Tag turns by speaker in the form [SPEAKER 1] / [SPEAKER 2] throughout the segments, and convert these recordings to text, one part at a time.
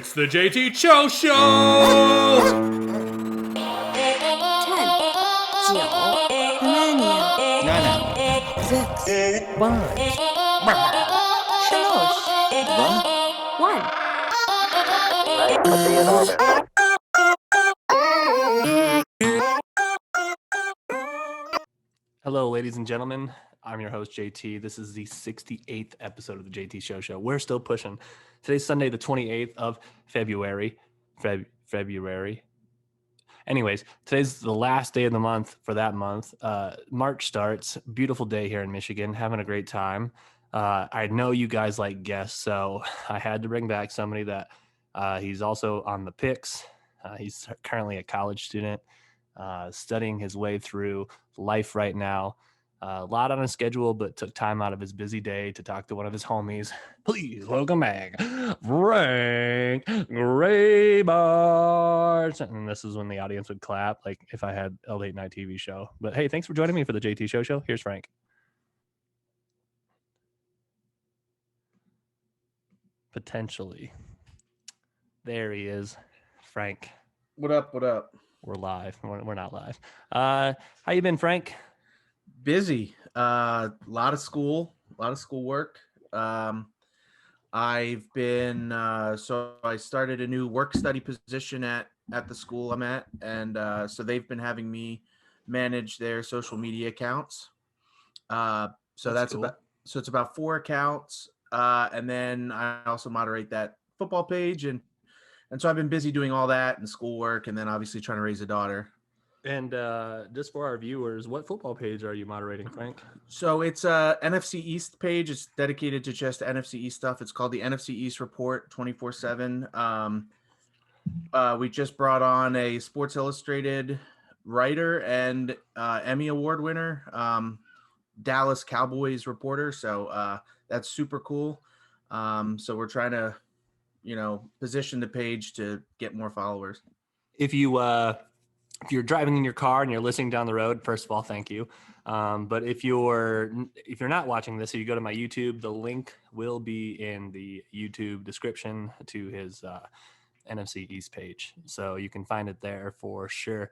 [SPEAKER 1] It's the JT Cho Show!
[SPEAKER 2] 10, 9, 8, 7, 6, 5, 4, 3, 2, 1.
[SPEAKER 1] Hello, ladies and gentlemen. I'm your host, JT. This is the 68th episode of the JT Show. We're still pushing. Today's Sunday, the 28th of February. February. Anyways, today's the last day of the month for that month. March starts. Beautiful day here in Michigan. Having a great time. I know you guys like guests, so I had to bring back somebody that he's also on the picks. He's currently a college student, studying his way through life right now. A lot on his schedule, but took time out of his busy day to talk to one of his homies. Please welcome back Frank Graybart. And this is when the audience would clap, like if I had a late night TV show. But hey, thanks for joining me for the JT Show. Here's Frank. Potentially. There he is. Frank.
[SPEAKER 3] What up?
[SPEAKER 1] We're live. We're not live. How you been, Frank?
[SPEAKER 3] Busy. A lot of schoolwork. I've been so I started a new work study position at the school I'm at, and so they've been having me manage their social media accounts. So that's cool. It's about 4 accounts, and then I also moderate that football page, and so I've been busy doing all that and schoolwork, and then obviously trying to raise a daughter.
[SPEAKER 1] And just for our viewers, what football page are you moderating, Frank?
[SPEAKER 3] So it's a NFC East page. It's dedicated to just NFC East stuff. It's called the NFC East Report 24/7. We just brought on a Sports Illustrated writer and Emmy Award winner, Dallas Cowboys reporter. So that's super cool. So we're trying to, position the page to get more followers.
[SPEAKER 1] If you're driving in your car and you're listening down the road, first of all, thank you. But if you're not watching this, so you go to my YouTube, the link will be in the YouTube description to his NFC East page. So you can find it there for sure.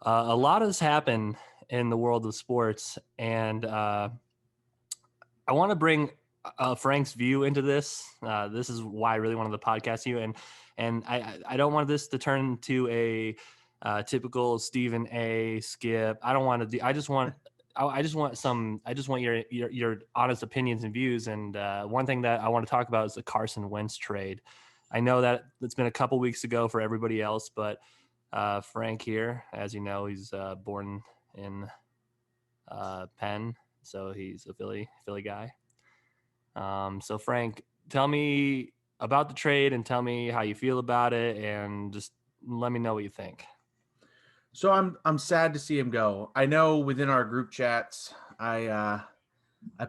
[SPEAKER 1] A lot has happened in the world of sports, and I want to bring Frank's view into this. This is why I really wanted to podcast you, and I don't want this to turn into a typical Stephen A. Skip. I don't want to do. I just want your honest opinions and views. And one thing that I want to talk about is the Carson Wentz trade. I know that it's been a couple weeks ago for everybody else, but Frank here, as you know, he's born in Penn, so he's a Philly guy. So Frank, tell me about the trade and tell me how you feel about it, and just let me know what you think.
[SPEAKER 3] So I'm sad to see him go. I know within our group chats, I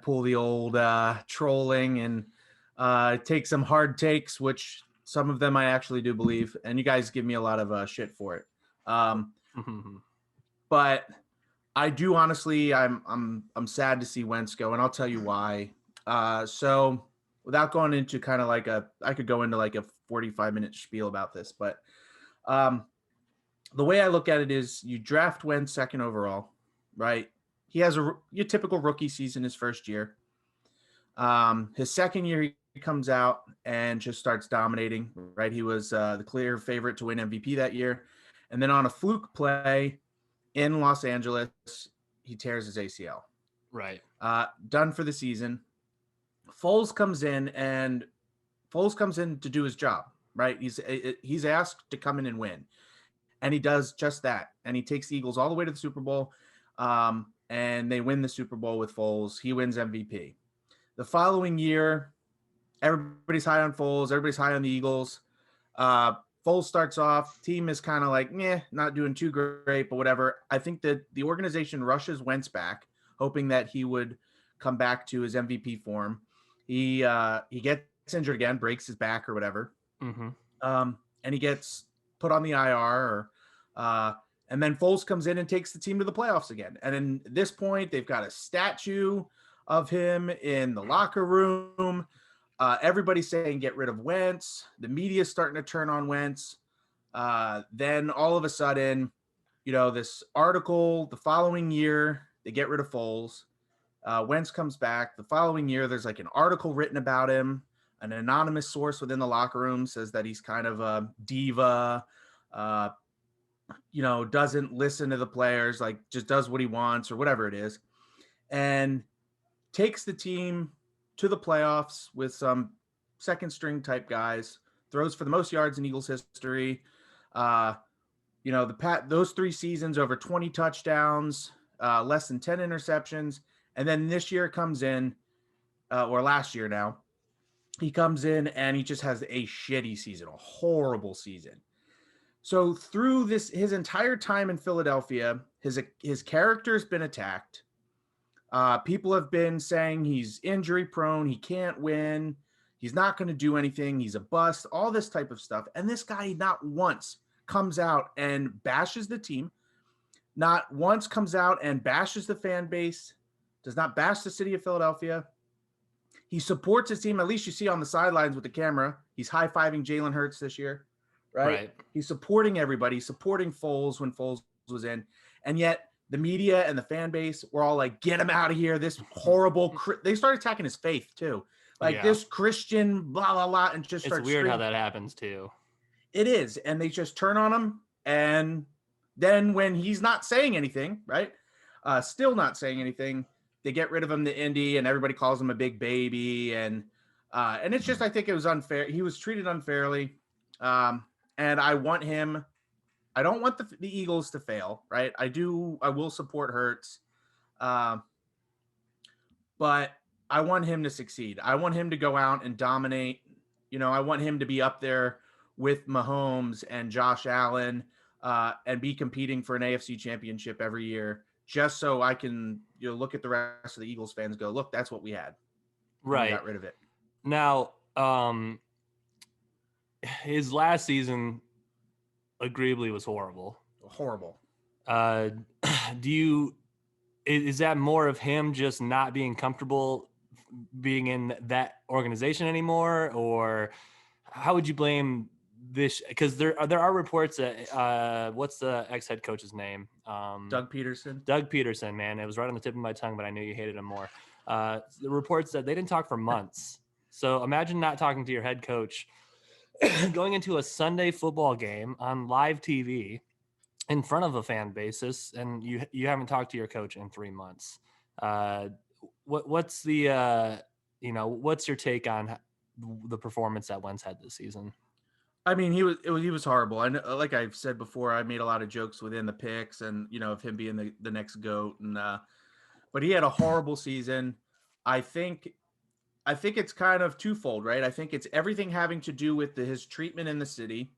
[SPEAKER 3] pull the old trolling and take some hard takes, which some of them I actually do believe, and you guys give me a lot of shit for it. But I do honestly, I'm sad to see Wentz go, and I'll tell you why. So without going into kind of like I could go into like a 45-minute spiel about this, but the way I look at it is you draft Wentz second overall, right? He has your typical rookie season his first year. His second year, he comes out and just starts dominating, right? He was the clear favorite to win MVP that year. And then on a fluke play in Los Angeles, he tears his ACL.
[SPEAKER 1] Right.
[SPEAKER 3] Done for the season. Foles comes in to do his job, right? He's asked to come in and win. And he does just that. And he takes the Eagles all the way to the Super Bowl. And they win the Super Bowl with Foles. He wins MVP. The following year, everybody's high on Foles. Everybody's high on the Eagles. Foles starts off. Team is kind of like, not doing too great, but whatever. I think that the organization rushes Wentz back, hoping that he would come back to his MVP form. He gets injured again, breaks his back or whatever.
[SPEAKER 1] Mm-hmm.
[SPEAKER 3] And he gets put on the IR, and then Foles comes in and takes the team to the playoffs again. And then at this point, they've got a statue of him in the locker room. Everybody's saying get rid of Wentz. The media's starting to turn on Wentz. Then all of a sudden, this article the following year, they get rid of Foles. Wentz comes back. The following year, there's like an article written about him. An anonymous source within the locker room says that he's kind of a diva, doesn't listen to the players, like just does what he wants or whatever it is, and takes the team to the playoffs with some second string type guys, throws for the most yards in Eagles history. Those 3 seasons, over 20 touchdowns, less than 10 interceptions. And then this year comes in, or last year now, he comes in and he just has a shitty season, a horrible season. So through his entire time in Philadelphia, his character's been attacked. People have been saying he's injury prone, he can't win, he's not going to do anything, he's a bust, all this type of stuff. And this guy not once comes out and bashes the team, not once comes out and bashes the fan base, does not bash the city of Philadelphia. He supports his team. At least you see on the sidelines with the camera, he's high-fiving Jalen Hurts this year, right? He's supporting everybody, supporting Foles when Foles was in. And yet the media and the fan base were all like, get him out of here. This horrible, they started attacking his faith too. Like this Christian, blah, blah, blah. And just
[SPEAKER 1] it's weird how that happens too.
[SPEAKER 3] It is. And they just turn on him. And then when he's not saying anything, right? Still not saying anything, they get rid of him to Indy, and everybody calls him a big baby. And it's just, I think it was unfair. He was treated unfairly. And I don't want the Eagles to fail, right? I will support Hurts. But I want him to succeed. I want him to go out and dominate. I want him to be up there with Mahomes and Josh Allen, and be competing for an AFC championship every year, just so I can look at the rest of the Eagles fans, go, look, that's what we had.
[SPEAKER 1] Right.
[SPEAKER 3] We got rid of it.
[SPEAKER 1] Now, his last season agreeably was horrible. Is that more of him just not being comfortable being in that organization anymore, or how would you blame this? Because there are reports that what's the ex-head coach's name?
[SPEAKER 3] Doug Peterson.
[SPEAKER 1] Doug Peterson, man, it was right on the tip of my tongue, but I knew you hated him more. The reports that they didn't talk for months. So imagine not talking to your head coach, going into a Sunday football game on live TV in front of a fan basis, and you haven't talked to your coach in 3 months. What's the what's your take on the performance that Wentz had this season?
[SPEAKER 3] I mean, he was horrible. I know, like I've said before, I made a lot of jokes within the picks and of him being the next GOAT, and but he had a horrible season. I think it's kind of twofold, right? I think it's everything having to do with his treatment in the city,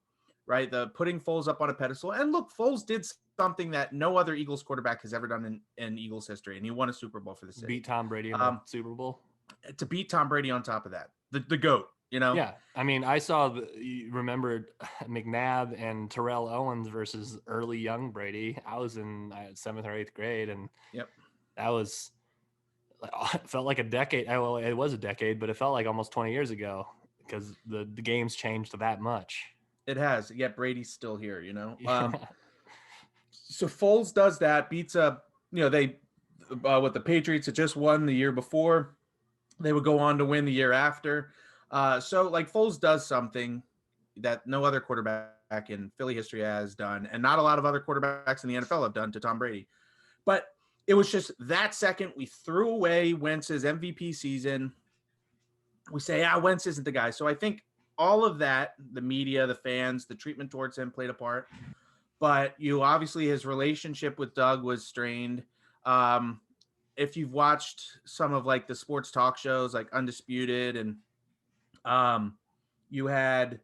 [SPEAKER 3] right? The putting Foles up on a pedestal. And look, Foles did something that no other Eagles quarterback has ever done in Eagles history, and he won a Super Bowl for the city.
[SPEAKER 1] Beat Tom Brady in the Super Bowl.
[SPEAKER 3] To beat Tom Brady on top of that, the GOAT.
[SPEAKER 1] Yeah, I mean, I saw you remembered McNabb and Terrell Owens versus early young Brady. I was in 7th or 8th grade, and that was it felt like a decade. Well, it was a decade, but it felt like almost 20 years ago because the game's changed that much.
[SPEAKER 3] It has. Yet Brady's still here. So Foles does that, beats up. They what the Patriots had just won the year before. They would go on to win the year after. So like Foles does something that no other quarterback in Philly history has done, and not a lot of other quarterbacks in the NFL have done to Tom Brady. But it was just that second we threw away Wentz's MVP season. We say, Wentz isn't the guy. So I think all of that, the media, the fans, the treatment towards him played a part. But obviously his relationship with Doug was strained. If you've watched some of like the sports talk shows like Undisputed, and you had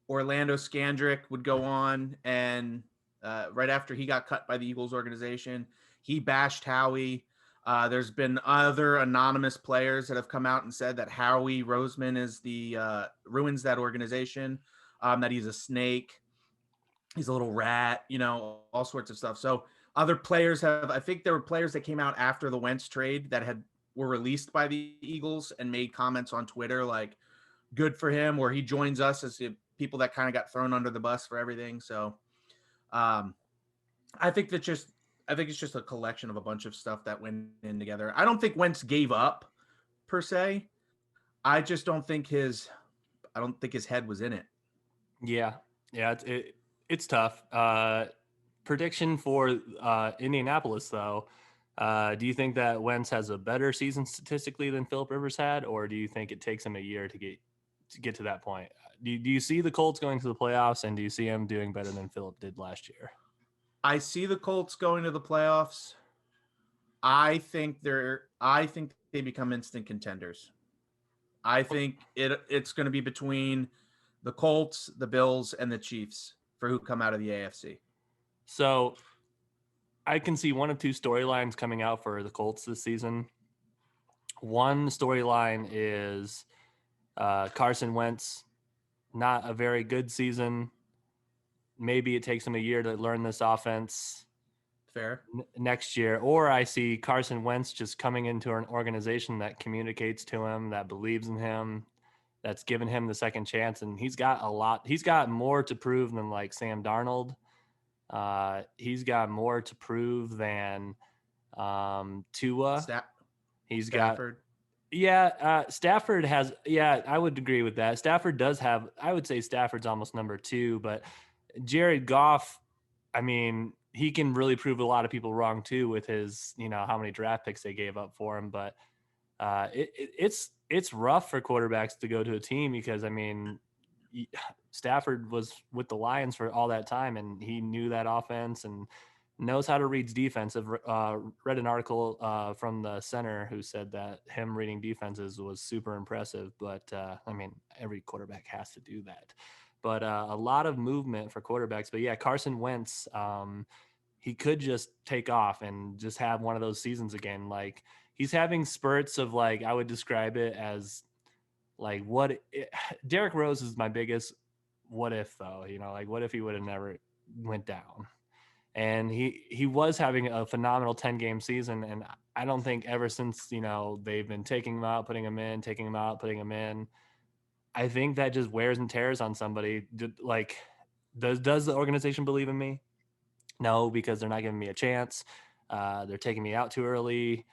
[SPEAKER 3] Orlando Scandrick would go on, and right after he got cut by the Eagles organization, he bashed Howie. There's been other anonymous players that have come out and said that Howie Roseman is ruins that organization, that he's a snake, he's a little rat, all sorts of stuff. So other players I think there were players that came out after the Wentz trade that were released by the Eagles and made comments on Twitter like, good for him, where he joins us as the people that kind of got thrown under the bus for everything. So um, I think it's just a collection of a bunch of stuff that went in together. I don't think Wentz gave up per se. I don't think his head was in it.
[SPEAKER 1] Yeah, yeah, it's tough. Prediction for Indianapolis, though. Do you think that Wentz has a better season statistically than Philip Rivers had, or do you think it takes him a year to get to that point? Do you see the Colts going to the playoffs, and do you see him doing better than Philip did last year?
[SPEAKER 3] I see the Colts going to the playoffs. I think they become instant contenders. I think it's going to be between the Colts, the Bills, and the Chiefs for who come out of the AFC.
[SPEAKER 1] So I can see one of two storylines coming out for the Colts this season. One storyline is Carson Wentz, not a very good season. Maybe it takes him a year to learn this offense.
[SPEAKER 3] Fair.
[SPEAKER 1] Next year. Or I see Carson Wentz just coming into an organization that communicates to him, that believes in him, that's given him the second chance. And he's got more to prove than like Sam Darnold. He's got more to prove than Tua.
[SPEAKER 3] Stafford.
[SPEAKER 1] Stafford has, I would agree with that. Stafford does have, I would say Stafford's almost number 2, but Jared Goff, I mean, he can really prove a lot of people wrong too with his, how many draft picks they gave up for him. But it's rough for quarterbacks to go to a team because, I mean, Stafford was with the Lions for all that time, and he knew that offense and knows how to read defense. I've read an article from the center who said that him reading defenses was super impressive. But I mean, every quarterback has to do that. But a lot of movement for quarterbacks. But yeah, Carson Wentz, he could just take off and just have one of those seasons again. Like he's having spurts of like, I would describe it as like Derrick Rose is my biggest what if though, like what if he would have never went down? And he was having a phenomenal 10-game season. And I don't think ever since, they've been taking him out, putting him in, taking him out, putting him in, I think that just wears and tears on somebody. Like, does the organization believe in me? No, because they're not giving me a chance. They're taking me out too early,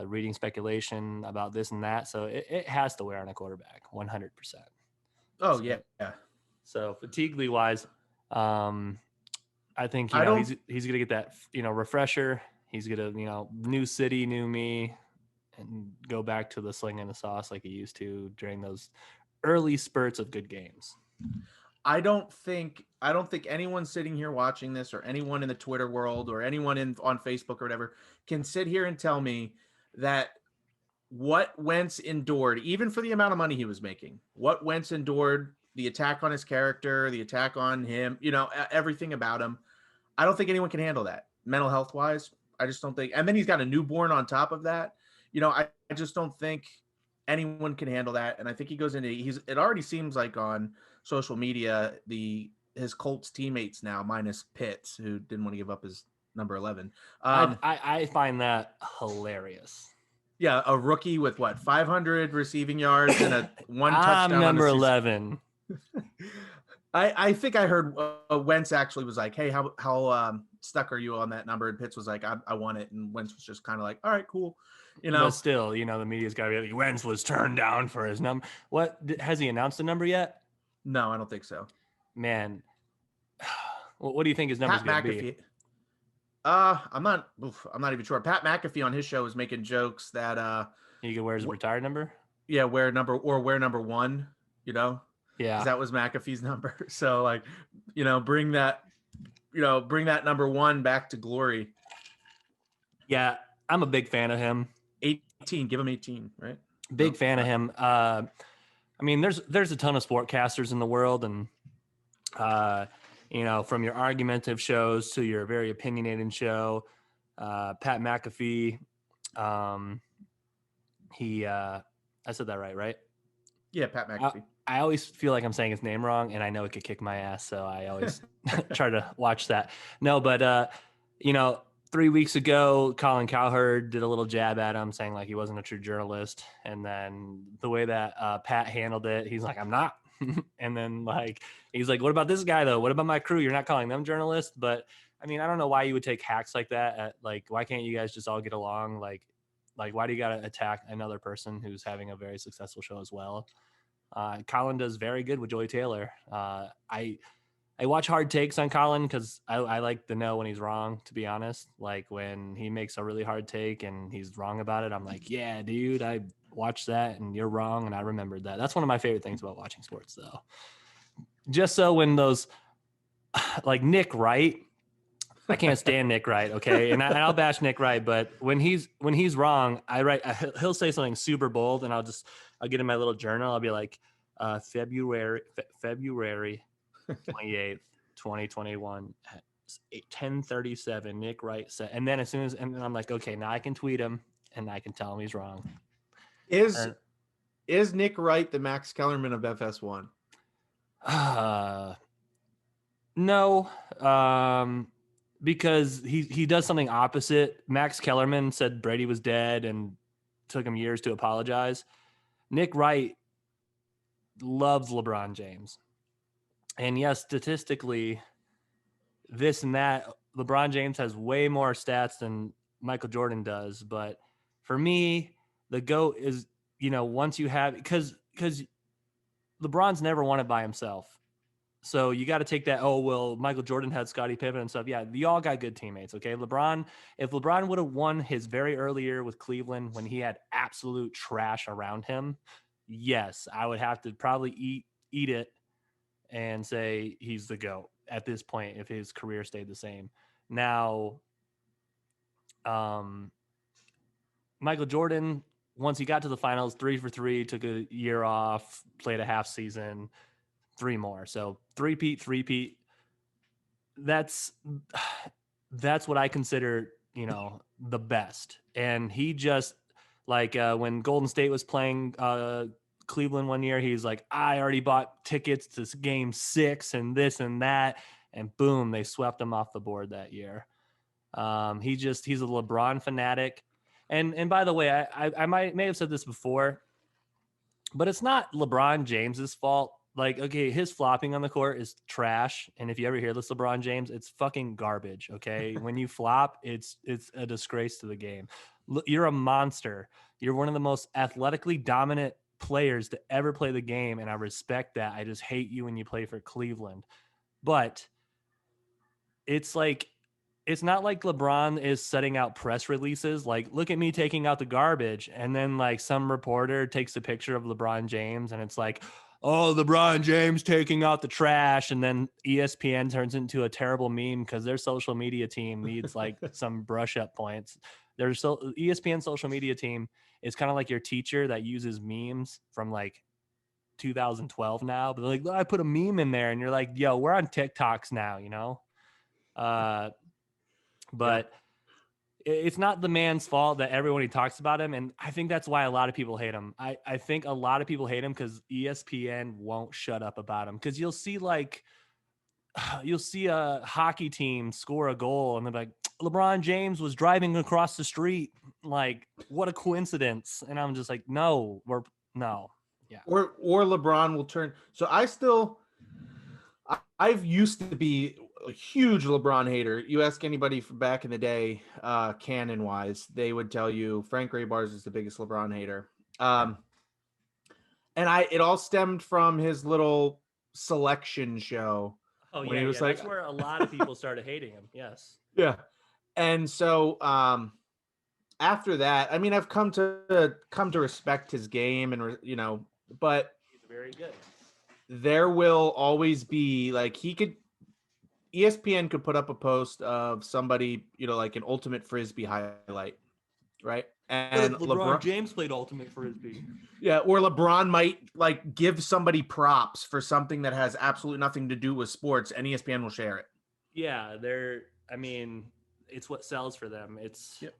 [SPEAKER 1] reading speculation about this and that. So it has to wear on a quarterback, 100%.
[SPEAKER 3] Oh, yeah.
[SPEAKER 1] So fatigue wise, I think he's gonna get that refresher. He's gonna new city, new me, and go back to the sling and the sauce like he used to during those early spurts of good games.
[SPEAKER 3] I don't think anyone sitting here watching this, or anyone in the Twitter world, or anyone on Facebook or whatever, can sit here and tell me that what Wentz endured, even for the amount of money he was making, what Wentz endured, the attack on his character, the attack on him, everything about him. I don't think anyone can handle that mental health wise. I just don't think. And then he's got a newborn on top of that. I just don't think anyone can handle that. And I think he goes into it already seems like on social media, his Colts teammates now, minus Pitts, who didn't want to give up his number 11.
[SPEAKER 1] I find that hilarious.
[SPEAKER 3] Yeah, a rookie with 500 receiving yards and a one touchdown.
[SPEAKER 1] I'm number 11.
[SPEAKER 3] I think I heard Wentz actually was like, "Hey, how stuck are you on that number?" And Pitts was like, "I want it," and Wentz was just kind of like, "All right, cool."
[SPEAKER 1] But still, the media's got to be like, Wentz was turned down for his number. What has he announced a number yet?
[SPEAKER 3] No, I don't think so.
[SPEAKER 1] Man, what do you think his number's going to be?
[SPEAKER 3] I'm not even sure. Pat McAfee on his show is making jokes that
[SPEAKER 1] he could wear his retired number.
[SPEAKER 3] Yeah, wear number 1.
[SPEAKER 1] Yeah,
[SPEAKER 3] that was McAfee's number. So bring that number 1 back to glory.
[SPEAKER 1] Yeah, I'm a big fan of him.
[SPEAKER 3] 18, give him 18, right?
[SPEAKER 1] Big fan of him. I mean, there's a ton of sportcasters in the world, and from your argumentative shows to your very opinionated show, Pat McAfee, I said that right?
[SPEAKER 3] Yeah, Pat McAfee.
[SPEAKER 1] I always feel like I'm saying his name wrong, and I know it could kick my ass, so I always try to watch that. No, but 3 weeks ago, Colin Cowherd did a little jab at him, saying like he wasn't a true journalist. And then the way that Pat handled it, he's like, I'm not. And then like he's like, what about this guy though? What about my crew? You're not calling them journalists? But I mean, I don't know why you would take hacks like that. Like, why can't you guys just all get along? Like why do you got to attack another person who's having a very successful show as well? Colin does very good with Joy Taylor. I watch hard takes on Colin because I like to know when he's wrong, to be honest. Like when he makes a really hard take and he's wrong about it, I'm like, yeah, dude, I watched that and you're wrong. And I remembered that. That's one of my favorite things about watching sports, though. Just so when those, like Nick Wright, I can't stand Nick Wright, okay? And I'll bash Nick Wright, but when he's wrong, he'll say something super bold and I'll get in my little journal. I'll be like, February 28th, 2021 at 10:37. Nick Wright said, and then and then I'm like, okay, now I can tweet him and I can tell him he's wrong.
[SPEAKER 3] Is Nick Wright the Max Kellerman of FS1?
[SPEAKER 1] No, because he does something opposite. Max Kellerman said Brady was dead and took him years to apologize. Nick Wright loves LeBron James. And yes, statistically, this and that, LeBron James has way more stats than Michael Jordan does. But for me, the GOAT is, once you have, because LeBron's never won it by himself. So you got to take that, oh, well, Michael Jordan had Scottie Pippen and stuff. Yeah, they all got good teammates, okay? If LeBron would have won his very early year with Cleveland when he had absolute trash around him, yes, I would have to probably eat it and say he's the GOAT at this point if his career stayed the same. Now, Michael Jordan, once he got to the finals, 3 for 3, took a year off, played a half season, 3 more. So three-peat. That's what I consider, the best. And he just when Golden State was playing Cleveland one year, he's like, I already bought tickets to game 6 and this and that, and boom, they swept him off the board that year. He's a LeBron fanatic. And by the way, I may have said this before, but it's not LeBron James's fault. Like, okay, his flopping on the court is trash. And if you ever hear this LeBron James, it's fucking garbage. Okay. When you flop, it's a disgrace to the game. You're a monster. You're one of the most athletically dominant players to ever play the game. And I respect that. I just hate you when you play for Cleveland. But it's not like LeBron is setting out press releases. Like, look at me taking out the garbage. And then like some reporter takes a picture of LeBron James and it's like, oh, LeBron James taking out the trash. And then ESPN turns into a terrible meme because their social media team needs like some brush up points. ESPN social media team is kind of like your teacher that uses memes from like 2012 now. But like, I put a meme in there and you're like, yo, we're on TikToks now, But it's not the man's fault that everybody talks about him. And I think that's why a lot of people hate him. I think a lot of people hate him because ESPN won't shut up about him. Because you'll see a hockey team score a goal and they're like, LeBron James was driving across the street. Like, what a coincidence. And I'm just like, no. Yeah.
[SPEAKER 3] Or LeBron will turn. So I've used to be a huge LeBron hater. You ask anybody from back in the day, canon wise, they would tell you Frank Raybars is the biggest LeBron hater. And it all stemmed from his little selection show.
[SPEAKER 1] Oh yeah, he was that's where a lot of people started hating him. Yes.
[SPEAKER 3] Yeah. And so after that, I mean, I've come to respect his game and but
[SPEAKER 1] he's very good.
[SPEAKER 3] There will always be ESPN could put up a post of somebody, like an ultimate Frisbee highlight, right? And
[SPEAKER 1] LeBron James played ultimate Frisbee.
[SPEAKER 3] Yeah, or LeBron might give somebody props for something that has absolutely nothing to do with sports, and ESPN will share it.
[SPEAKER 1] Yeah, it's what sells for them.
[SPEAKER 3] Yep.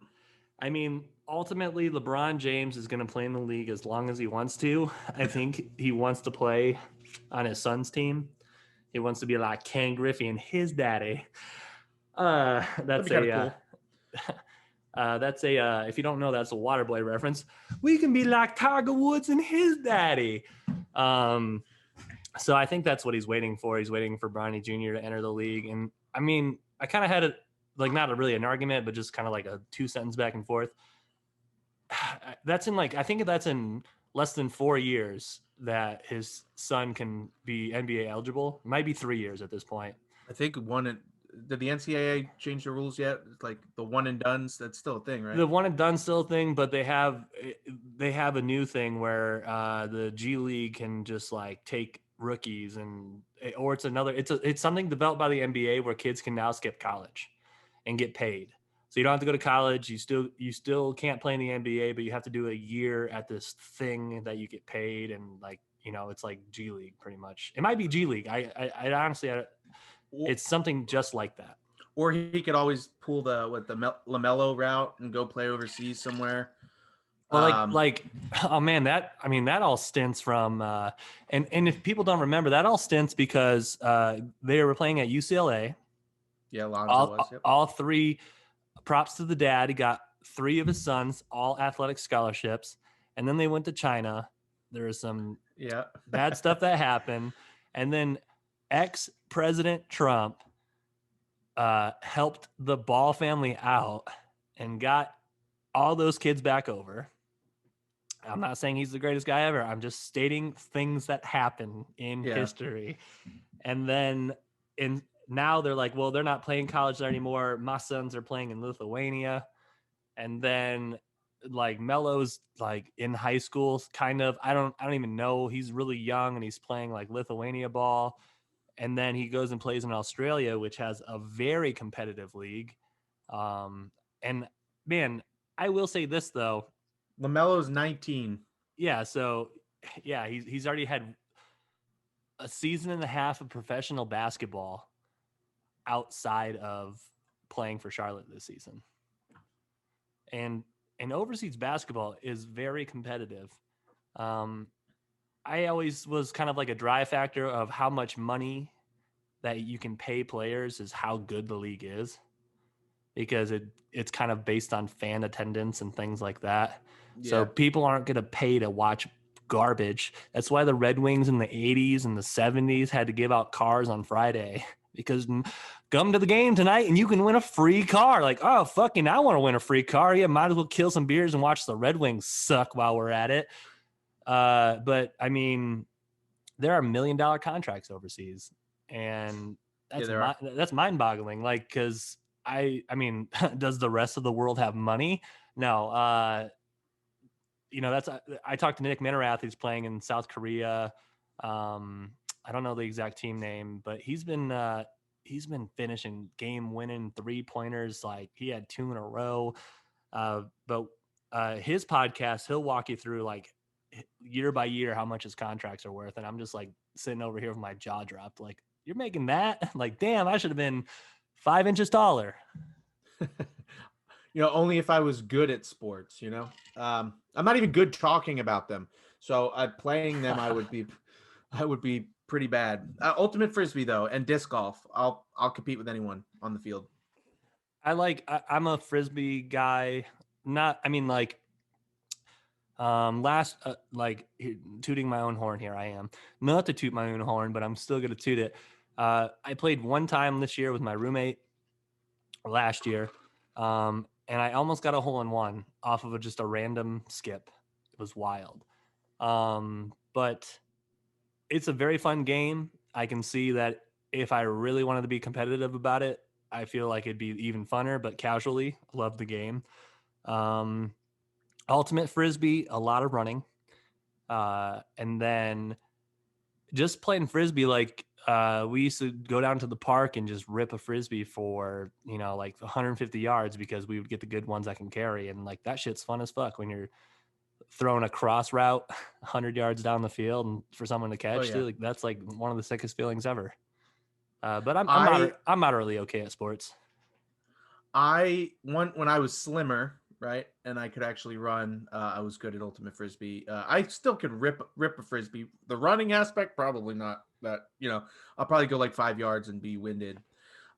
[SPEAKER 1] I mean, ultimately, LeBron James is going to play in the league as long as he wants to. I think he wants to play on his son's team. He wants to be like Ken Griffey and his daddy. That's cool. That's a if you don't know, that's a Waterboy reference. We can be like Tiger Woods and his daddy. So I think that's what he's waiting for. He's waiting for Bronny Jr. to enter the league. And I mean, I kind of had it like not really an argument, but just kind of like a 2-sentence back and forth. That's in I think that's in less than 4 years that his son can be NBA eligible. It might be 3 years at this point.
[SPEAKER 3] I think did the NCAA change the rules yet? It's like the one and dones, that's still a thing, right?
[SPEAKER 1] The one and done still a thing, but they have a new thing where the G League can just like take rookies or it's something developed by the NBA where kids can now skip college and get paid. So you don't have to go to college. You still can't play in the NBA, but you have to do a year at this thing that you get paid, and it's like G League pretty much. It might be G League. I honestly, it's something just like that.
[SPEAKER 3] Or he could always pull the LaMelo route and go play overseas somewhere.
[SPEAKER 1] Well, oh man, that all stints from and if people don't remember, that all stints because they were playing at UCLA.
[SPEAKER 3] Yeah, Lonzo was. Yep.
[SPEAKER 1] All three. Props to the dad. He got 3 of his sons, all athletic scholarships, and then they went to China. There was some bad stuff that happened, and then ex-President Trump helped the Ball family out and got all those kids back over. I'm not saying he's the greatest guy ever. I'm just stating things that happen in history. And then now they're like, well, they're not playing college there anymore. My sons are playing in Lithuania. And then Melo's in high school, kind of. I don't even know. He's really young and he's playing Lithuania ball. And then he goes and plays in Australia, which has a very competitive league. And man, I will say this though.
[SPEAKER 3] LaMelo's 19.
[SPEAKER 1] Yeah. So yeah, he's already had a season and a half of professional basketball outside of playing for Charlotte this season. And overseas basketball is very competitive. I always was kind of like a drive factor of how much money that you can pay players is how good the league is, because it's kind of based on fan attendance and things like that. Yeah. So people aren't going to pay to watch garbage. That's why the Red Wings in the 80s and the 70s had to give out cars on Friday, because come to the game tonight and you can win a free car. Like, oh, fucking, I want to win a free car. Yeah, might as well kill some beers and watch the Red Wings suck while we're at it. But I mean, there are $1 million contracts overseas, and that's mind boggling. Cause I mean, does the rest of the world have money? No. I talked to Nick Minerath, who's playing in South Korea. I don't know the exact team name, but he's been finishing game winning 3-pointers. He had 2 in a row. But his podcast, he'll walk you through year by year how much his contracts are worth, and I'm just sitting over here with my jaw dropped. You're making that? Damn, I should have been 5 inches taller.
[SPEAKER 3] Only if I was good at sports. I'm not even good talking about them. So playing them, I would be pretty bad. Ultimate Frisbee though, and disc golf, I'll compete with anyone on the field.
[SPEAKER 1] I'm a Frisbee guy. Tooting my own horn here. I am not to toot my own horn, but I'm still going to toot it. I played one time this year with my roommate last year. And I almost got a hole-in-one off of just a random skip. It was wild. But it's a very fun game. I can see that if I really wanted to be competitive about it, I feel like it'd be even funner, but casually, love the game. Ultimate Frisbee, a lot of running. And then just playing Frisbee, we used to go down to the park and just rip a Frisbee for, 150 yards, because we would get the good ones that can carry. And that shit's fun as fuck when you're throwing a cross route 100 yards down the field and for someone to catch. Too. That's one of the sickest feelings ever. But I'm moderately okay at sports.
[SPEAKER 3] When I was slimmer, right, and I could actually run, I was good at Ultimate Frisbee. I still could rip a Frisbee. The running aspect, probably not that, I'll probably go 5 yards and be winded.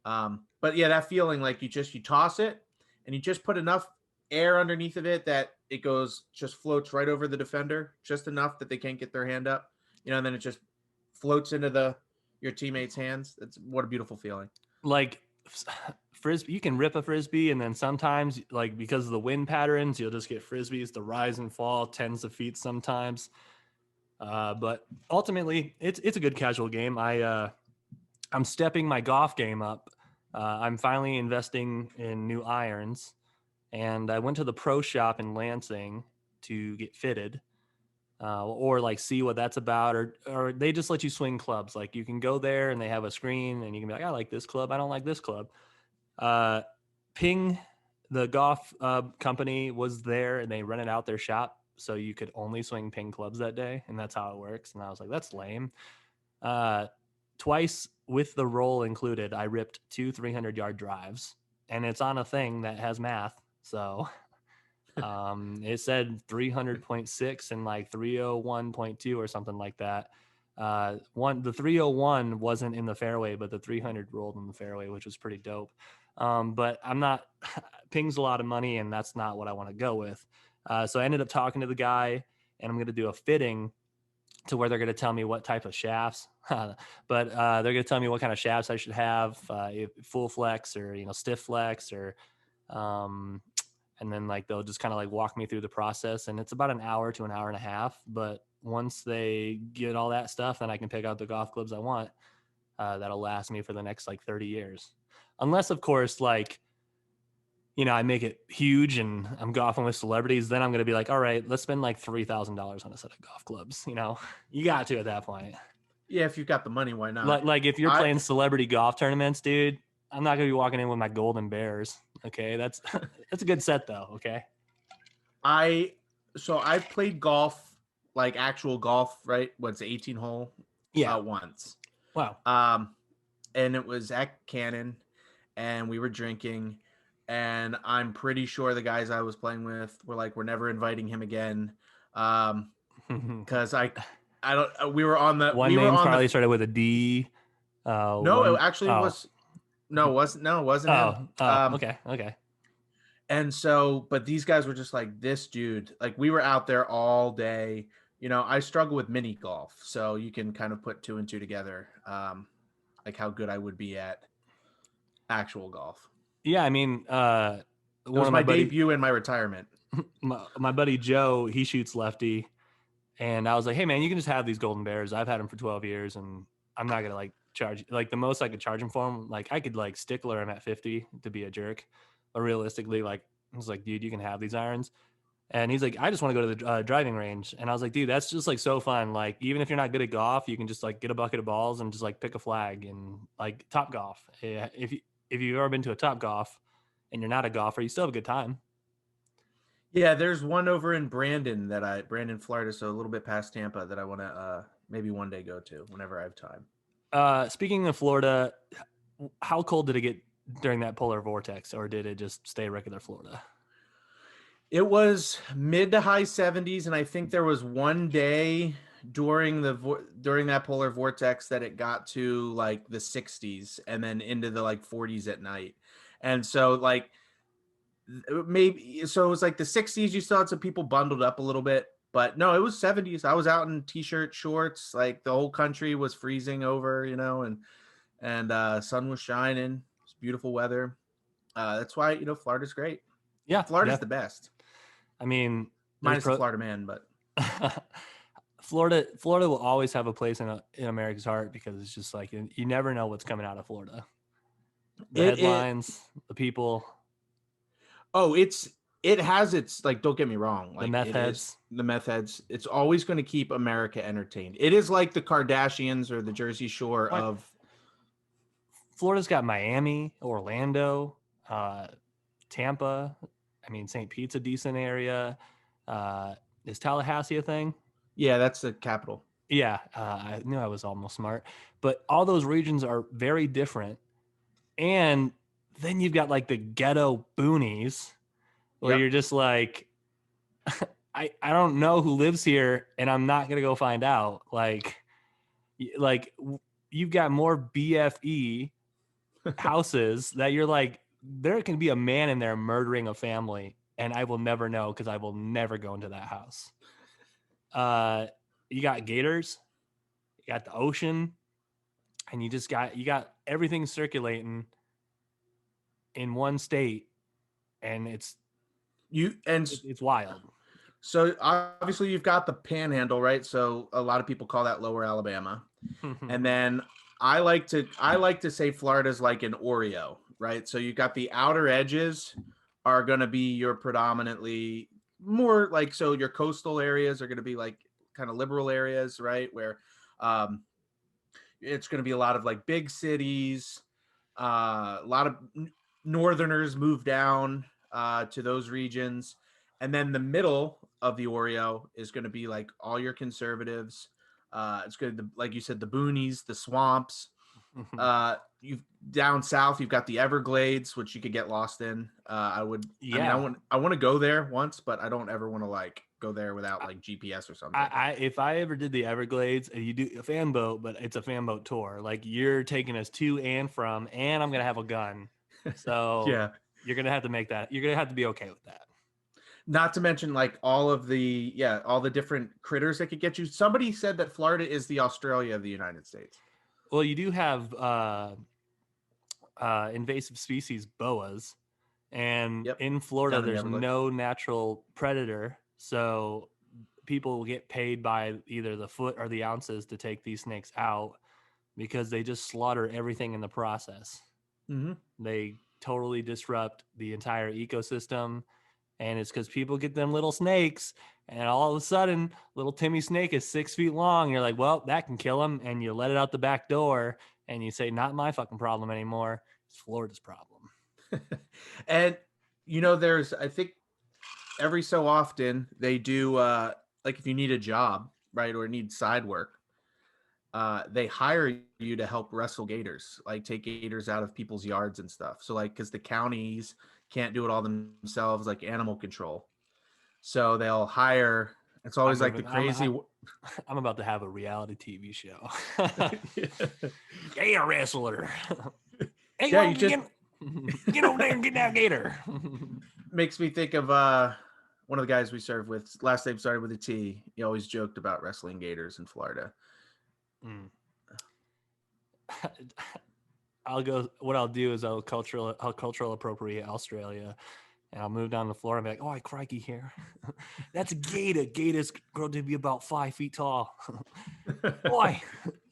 [SPEAKER 3] But yeah, that feeling you toss it and you just put enough air underneath of it that it just floats right over the defender, just enough that they can't get their hand up, and then it just floats into your teammates' hands. That's what a beautiful feeling.
[SPEAKER 1] Like Frisbee, you can rip a Frisbee, and then sometimes, like, because of the wind patterns, you'll just get Frisbees to rise and fall tens of feet sometimes. But ultimately, it's a good casual game. I'm stepping my golf game up. I'm finally investing in new irons, and I went to the pro shop in Lansing to get fitted, or like see what that's about, or they just let you swing clubs. Like you can go there and they have a screen, and you can be like, I like this club, I don't like this club. Ping, the golf company, was there, and they rented out their shop so you could only swing ping clubs that day, and that's how it works. And I was like, that's lame. Twice with the roll included, I ripped 2 300-yard drives, and it's on a thing that has math. So it said 300.6 and like 301.2 or something like that. The 301 wasn't in the fairway, but the 300 rolled in the fairway, which was pretty dope. But I'm not, ping's a lot of money, and that's not what I want to go with. So I ended up talking to the guy, and I'm going to do a fitting to where they're going to tell me what type of shafts, but they're going to tell me what kind of shafts I should have, full flex or, stiff flex, or, and then like, they'll just kind of like walk me through the process, and it's about an hour to an hour and a half. But once they get all that stuff, then I can pick out the golf clubs I want. That'll last me for the next like 30 years. Unless, of course, like, I make it huge and I'm golfing with celebrities, then I'm going to be like, all right, let's spend like $3,000 on a set of golf clubs. You got to at that point.
[SPEAKER 3] Yeah, if you've got the money, why not?
[SPEAKER 1] Like if you're playing celebrity golf tournaments, dude, I'm not going to be walking in with my golden bears. Okay, that's a good set though. Okay.
[SPEAKER 3] I've played golf, like actual golf, right? What's 18 hole?
[SPEAKER 1] Yeah.
[SPEAKER 3] Once.
[SPEAKER 1] Wow.
[SPEAKER 3] And it was at Cannon, and we were drinking, and I'm pretty sure the guys I was playing with were like, we're never inviting him again. Because we were on the
[SPEAKER 1] one name probably started with a D.
[SPEAKER 3] No, it actually was. No, it wasn't him.
[SPEAKER 1] Okay.
[SPEAKER 3] And so, but these guys were just like, this dude, like, we were out there all day. I struggle with mini golf, so you can kind of put 2 and 2 together, like how good I would be at actual golf.
[SPEAKER 1] Yeah, I mean,
[SPEAKER 3] it was my debut in my retirement.
[SPEAKER 1] My buddy Joe, he shoots lefty, and I was like, hey man, you can just have these golden bears. I've had them for 12 years, and I'm not gonna like charge, like the most I could charge him for them. Like I could like stickler him at 50 to be a jerk, but realistically, like I was like, dude, you can have these irons. And he's like, I just want to go to the driving range. And I was like, dude, that's just like so fun. Like, even if you're not good at golf, you can just like get a bucket of balls and just like pick a flag and like Top Golf. If you've ever been to a Top Golf and you're not a golfer, you still have a good time.
[SPEAKER 3] Yeah, there's one over in Brandon, Florida, so a little bit past Tampa, that I want to maybe one day go to whenever I have time.
[SPEAKER 1] Speaking of Florida, how cold did it get during that polar vortex, or did it just stay regular Florida?
[SPEAKER 3] It was mid to high 70s, and I think there was one day during that polar vortex that it got to like the 60s, and then into the like 40s at night. And so like maybe, so it was like the 60s, you still had some people bundled up a little bit, but no, it was 70s. I was out in t-shirt, shorts, like the whole country was freezing over, and sun was shining. It's beautiful weather. That's why, Florida's great.
[SPEAKER 1] Yeah,
[SPEAKER 3] Florida's the best.
[SPEAKER 1] I mean,
[SPEAKER 3] minus the Florida man, but
[SPEAKER 1] Florida will always have a place in America's heart, because it's just like you never know what's coming out of Florida. The headlines, the people.
[SPEAKER 3] Oh, it has its, like, don't get me wrong, like the meth heads. It's always going to keep America entertained. It is like the Kardashians or the Jersey Shore of
[SPEAKER 1] Florida's got Miami, Orlando, Tampa. I mean, St. Pete's a decent area. Is Tallahassee a thing?
[SPEAKER 3] Yeah, that's the capital.
[SPEAKER 1] Yeah, I knew I was almost smart. But all those regions are very different. And then you've got like the ghetto boonies, where you're just like, I don't know who lives here, and I'm not gonna go find out. Like you've got more BFE houses that you're like, there can be a man in there murdering a family, and I will never know because I will never go into that house. You got gators, you got the ocean, and you got everything circulating in one state, and it's wild.
[SPEAKER 3] So obviously you've got the Panhandle, right? So a lot of people call that Lower Alabama, and then I like to say Florida's like an Oreo, right? So you got the outer edges are going to be your predominantly more like, so your coastal areas are going to be like kind of liberal areas, right? Where it's going to be a lot of like big cities, a lot of northerners move down to those regions, and then the middle of the Oreo is going to be like all your conservatives. It's good, like you said, the boonies, the swamps. You've down south, you've got the Everglades, which you could get lost in. I want to go there once, but I don't ever want to like go there without like GPS or something.
[SPEAKER 1] If I ever did the Everglades, and you do a fan boat, but it's a fan boat tour, like you're taking us to and from, and I'm gonna have a gun, so
[SPEAKER 3] yeah,
[SPEAKER 1] you're gonna have to make that. You're gonna have to be okay with that.
[SPEAKER 3] Not to mention like all the different critters that could get you. Somebody said that Florida is the Australia of the United States.
[SPEAKER 1] Well, you do have invasive species boas, and in Florida there's no natural predator, so people will get paid by either the foot or the ounces to take these snakes out because they just slaughter everything in the process. They totally disrupt the entire ecosystem, and it's because people get them little snakes, and all of a sudden little Timmy snake is 6 feet long. You're like, well, that can kill him, and you let it out the back door, and you say, not my fucking problem anymore. It's Florida's problem.
[SPEAKER 3] And there's, I think every so often they do like if you need a job, right, or need side work, they hire you to help wrestle gators, like take gators out of people's yards and stuff. So like, because the counties can't do it all themselves, like animal control, so they'll hire. It's always like the crazy.
[SPEAKER 1] I'm about to have a reality TV show. Gator wrestler. Hey, yeah, get over there and get that gator.
[SPEAKER 3] Makes me think of one of the guys we served with. Last name started with a T. He always joked about wrestling gators in Florida.
[SPEAKER 1] What I'll do is I'll cultural appropriate Australia, and I'll move down to Florida and be like, oh, crikey here. That's a gator. Gator's grown to be about 5 feet tall. Boy,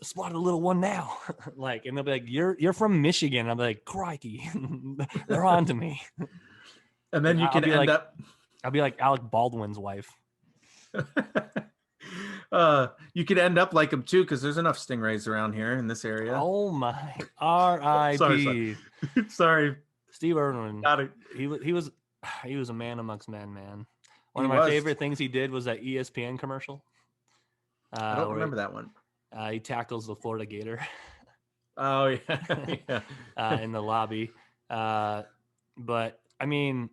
[SPEAKER 1] spotted a little one now. Like, and they'll be like, you're from Michigan. I'll be like, crikey. They're on to me.
[SPEAKER 3] And then you can end up.
[SPEAKER 1] I'll be like Alec Baldwin's wife.
[SPEAKER 3] You could end up like him too, because there's enough stingrays around here in this area.
[SPEAKER 1] Oh my! R.I.P.
[SPEAKER 3] Sorry,
[SPEAKER 1] Steve Irwin. He was a man amongst men, man. One of my favorite things he did was that ESPN commercial.
[SPEAKER 3] I don't remember that one.
[SPEAKER 1] He tackles the Florida Gator.
[SPEAKER 3] Oh yeah, yeah.
[SPEAKER 1] In the lobby. But I mean,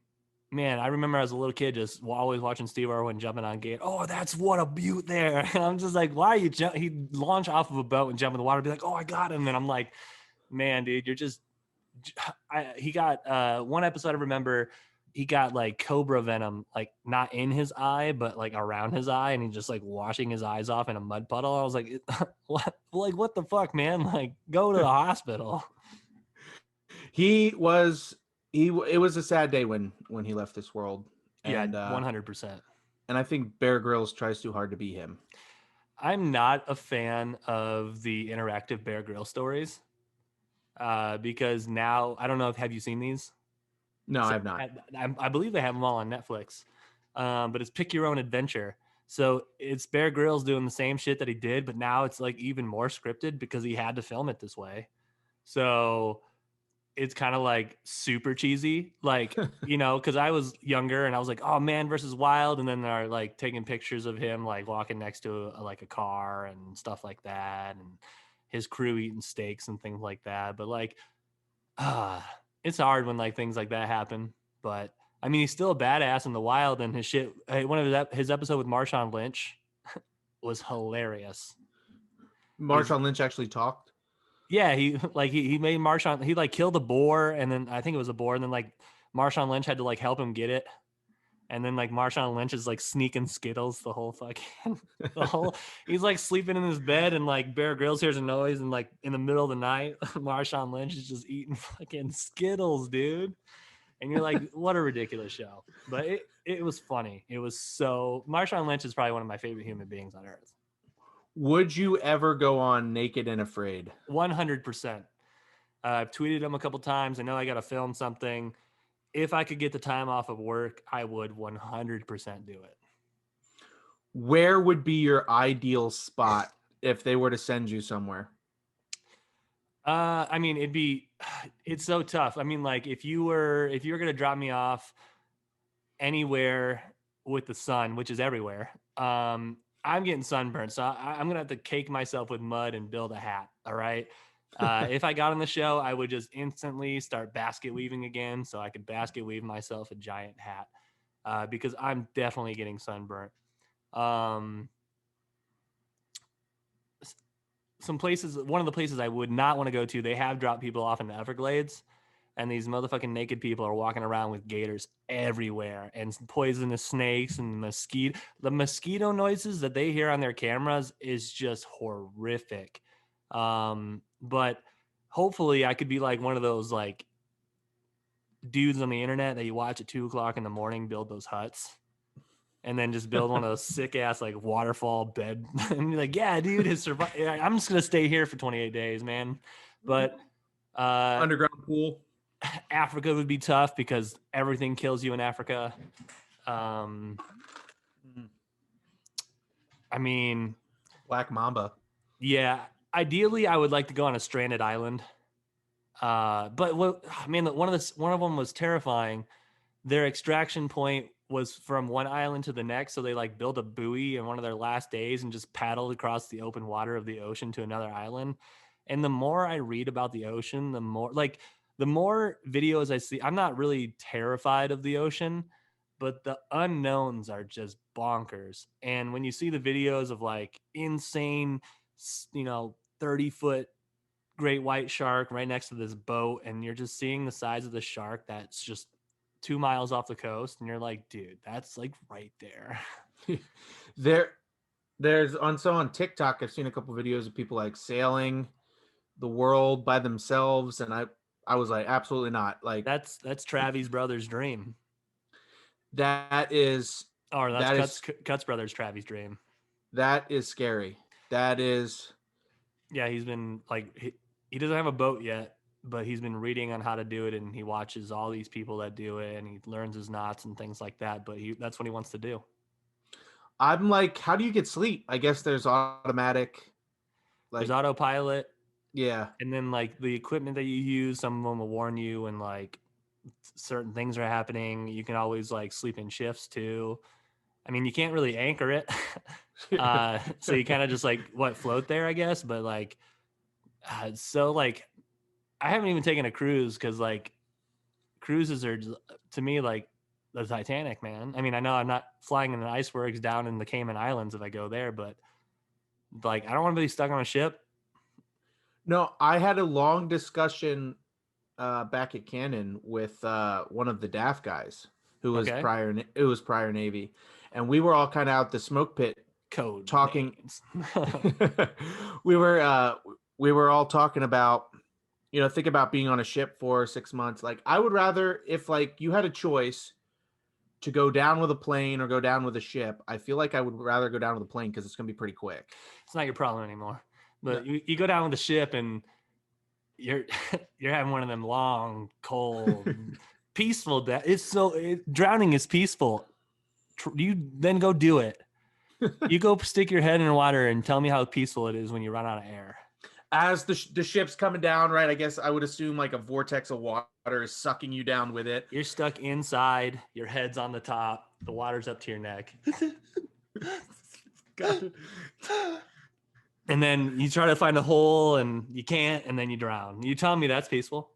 [SPEAKER 1] man, I remember as a little kid just always watching Steve Irwin jumping on Gator. Oh, that's what a beaut there. And I'm just like, why are you he'd launch off of a boat and jump in the water and be like, oh, I got him. And I'm like, man, dude, you're just he got one episode I remember he got like cobra venom, like not in his eye, but like around his eye, and he's just like washing his eyes off in a mud puddle. I was like, what the fuck, man? Like, go to the hospital.
[SPEAKER 3] It was a sad day when he left this world. And,
[SPEAKER 1] yeah, 100%.
[SPEAKER 3] And I think Bear Grylls tries too hard to be him.
[SPEAKER 1] I'm not a fan of the interactive Bear Grylls stories because now, I don't know have you seen these?
[SPEAKER 3] No, I have not.
[SPEAKER 1] I believe they have them all on Netflix, but it's pick your own adventure. So it's Bear Grylls doing the same shit that he did, but now it's like even more scripted because he had to film it this way. So it's kind of like super cheesy, like, you know, because I was younger and I was like, oh, Man versus Wild. And then they're like taking pictures of him like walking next to a car and stuff like that. And his crew eating steaks and things like that. But like, it's hard when like things like that happen. But I mean, he's still a badass in the wild, and his shit. One of his episode with Marshawn Lynch was hilarious.
[SPEAKER 3] Marshawn Lynch actually talked.
[SPEAKER 1] Yeah, he made Marshawn, he like killed a boar, and then I think it was a boar, and then like Marshawn Lynch had to like help him get it. And then like Marshawn Lynch is like sneaking Skittles the whole fucking he's like sleeping in his bed, and like Bear Grylls hears a noise, and like in the middle of the night, Marshawn Lynch is just eating fucking Skittles, dude. And you're like, what a ridiculous show. But it was funny. It was so Marshawn Lynch is probably one of my favorite human beings on earth.
[SPEAKER 3] Would you ever go on Naked and Afraid?
[SPEAKER 1] 100%. I've tweeted him a couple times. I know I got to film something. If I could get the time off of work, I would 100% do it.
[SPEAKER 3] Where would be your ideal spot if they were to send you somewhere?
[SPEAKER 1] I mean, it's so tough. I mean, like if you were going to drop me off anywhere with the sun, which is everywhere, I'm getting sunburned. So I'm going to have to cake myself with mud and build a hat. All right. If I got on the show, I would just instantly start basket weaving again, so I could basket weave myself a giant hat, because I'm definitely getting sunburnt. Some places, one of the places I would not want to go to, they have dropped people off in the Everglades, and these motherfucking naked people are walking around with gators everywhere and poisonous snakes and mosquito. The mosquito noises that they hear on their cameras is just horrific. But hopefully I could be like one of those like dudes on the internet that you watch at 2:00 in the morning build those huts, and then just build one of those sick ass like waterfall bed. And you're like, yeah, dude, I'm just gonna stay here for 28 days, man. But
[SPEAKER 3] Underground pool.
[SPEAKER 1] Africa would be tough because everything kills you in Africa. I mean,
[SPEAKER 3] Black Mamba.
[SPEAKER 1] Yeah, ideally I would like to go on a stranded island. But one of them was terrifying. Their extraction point was from one island to the next, so they like built a buoy in one of their last days and just paddled across the open water of the ocean to another island. And the more I read about the ocean, the more videos I see. I'm not really terrified of the ocean, but the unknowns are just bonkers. And when you see the videos of like insane, 30-foot great white shark right next to this boat, and you're just seeing the size of the shark that's just 2 miles off the coast, and you're like, dude, that's like right there.
[SPEAKER 3] There's on TikTok, I've seen a couple videos of people like sailing the world by themselves, and I was like, absolutely not. Like
[SPEAKER 1] that's Travis brother's dream.
[SPEAKER 3] That is
[SPEAKER 1] Cuts brother's Travis dream.
[SPEAKER 3] That is scary. That is.
[SPEAKER 1] Yeah, he's been like he doesn't have a boat yet, but he's been reading on how to do it, and he watches all these people that do it, and he learns his knots and things like that. But that's what he wants to do.
[SPEAKER 3] I'm like, how do you get sleep? I guess there's automatic.
[SPEAKER 1] There's autopilot.
[SPEAKER 3] Yeah.
[SPEAKER 1] And then like the equipment that you use, some of them will warn you when like certain things are happening. You can always like sleep in shifts too. I mean, you can't really anchor it. So you kind of just like float there, I guess. But like, so like, I haven't even taken a cruise because like cruises are to me like the Titanic, man. I mean, I know I'm not flying in an icebergs down in the Cayman Islands if I go there, but like, I don't want to be stuck on a ship.
[SPEAKER 3] No, I had a long discussion back at Canon with one of the DAF guys who was prior Navy, and we were all kind of out the smoke pit
[SPEAKER 1] code
[SPEAKER 3] talking. we were all talking about, think about being on a ship for 6 months. Like, I would rather, if like you had a choice to go down with a plane or go down with a ship, I feel like I would rather go down with a plane because it's going to be pretty quick.
[SPEAKER 1] It's not your problem anymore. But you go down with the ship and you're having one of them long, cold, peaceful deaths. Drowning is peaceful. You then go do it. You go stick your head in the water and tell me how peaceful it is when you run out of air.
[SPEAKER 3] As the ship's coming down, right? I guess I would assume like a vortex of water is sucking you down with it.
[SPEAKER 1] You're stuck inside. Your head's on the top. The water's up to your neck. God. And then you try to find a hole and you can't, and then you drown. You telling me that's peaceful?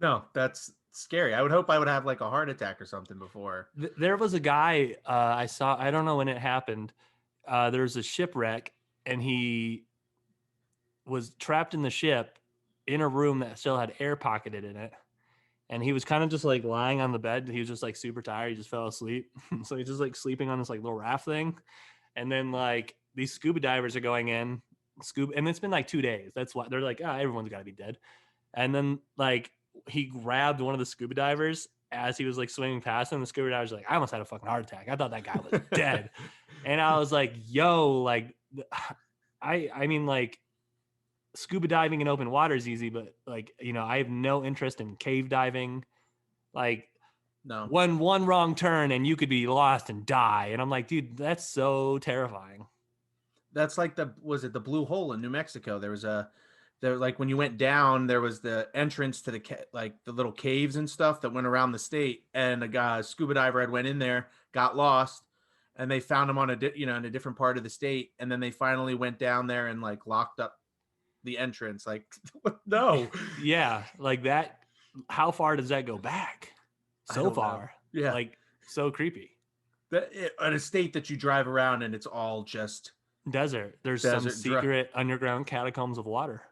[SPEAKER 3] No, that's scary. I would hope I would have like a heart attack or something before.
[SPEAKER 1] There was a guy I saw, I don't know when it happened. There was a shipwreck and he was trapped in the ship in a room that still had air pocketed in it. And he was kind of just like lying on the bed. He was just like super tired. He just fell asleep. So he's just like sleeping on this like little raft thing. And then like these scuba divers are going in, and it's been like 2 days. That's why they're like, everyone's got to be dead. And then like he grabbed one of the scuba divers as he was like swimming past him. The scuba diver's like, I almost had a fucking heart attack. I thought that guy was dead. And I was like, yo, like, I mean, like, scuba diving in open water is easy, but like, you know, I have no interest in cave diving. Like,
[SPEAKER 3] No,
[SPEAKER 1] one wrong turn and you could be lost and die. And I'm like, dude, that's so terrifying.
[SPEAKER 3] that's like the Blue Hole in New Mexico? There like when you went down, there was the entrance to like the little caves and stuff that went around the state, and a scuba diver had went in there, got lost, and they found him on in a different part of the state, and then they finally went down there and like locked up the entrance. Like, no.
[SPEAKER 1] Yeah, like that. How far does that go back? So far.
[SPEAKER 3] Know. Yeah,
[SPEAKER 1] like so creepy.
[SPEAKER 3] An estate that you drive around and it's all just
[SPEAKER 1] desert. There's some secret underground catacombs of water.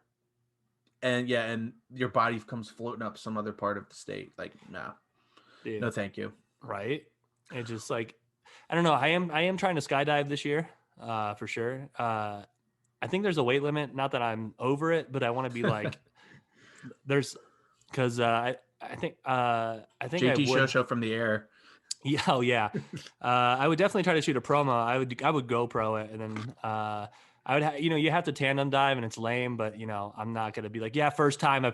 [SPEAKER 3] And yeah, and your body comes floating up some other part of the state. Like, no, dude, no, thank you.
[SPEAKER 1] Right? It's just like, I don't know. I am trying to skydive this year, for sure. I think there's a weight limit. Not that I'm over it, but I want to be like, because I think
[SPEAKER 3] JT show from the air.
[SPEAKER 1] Yeah, oh yeah. I would definitely try to shoot a promo. I would GoPro it, and then I would you have to tandem dive, and it's lame, but I'm not gonna be like, yeah, first time I'm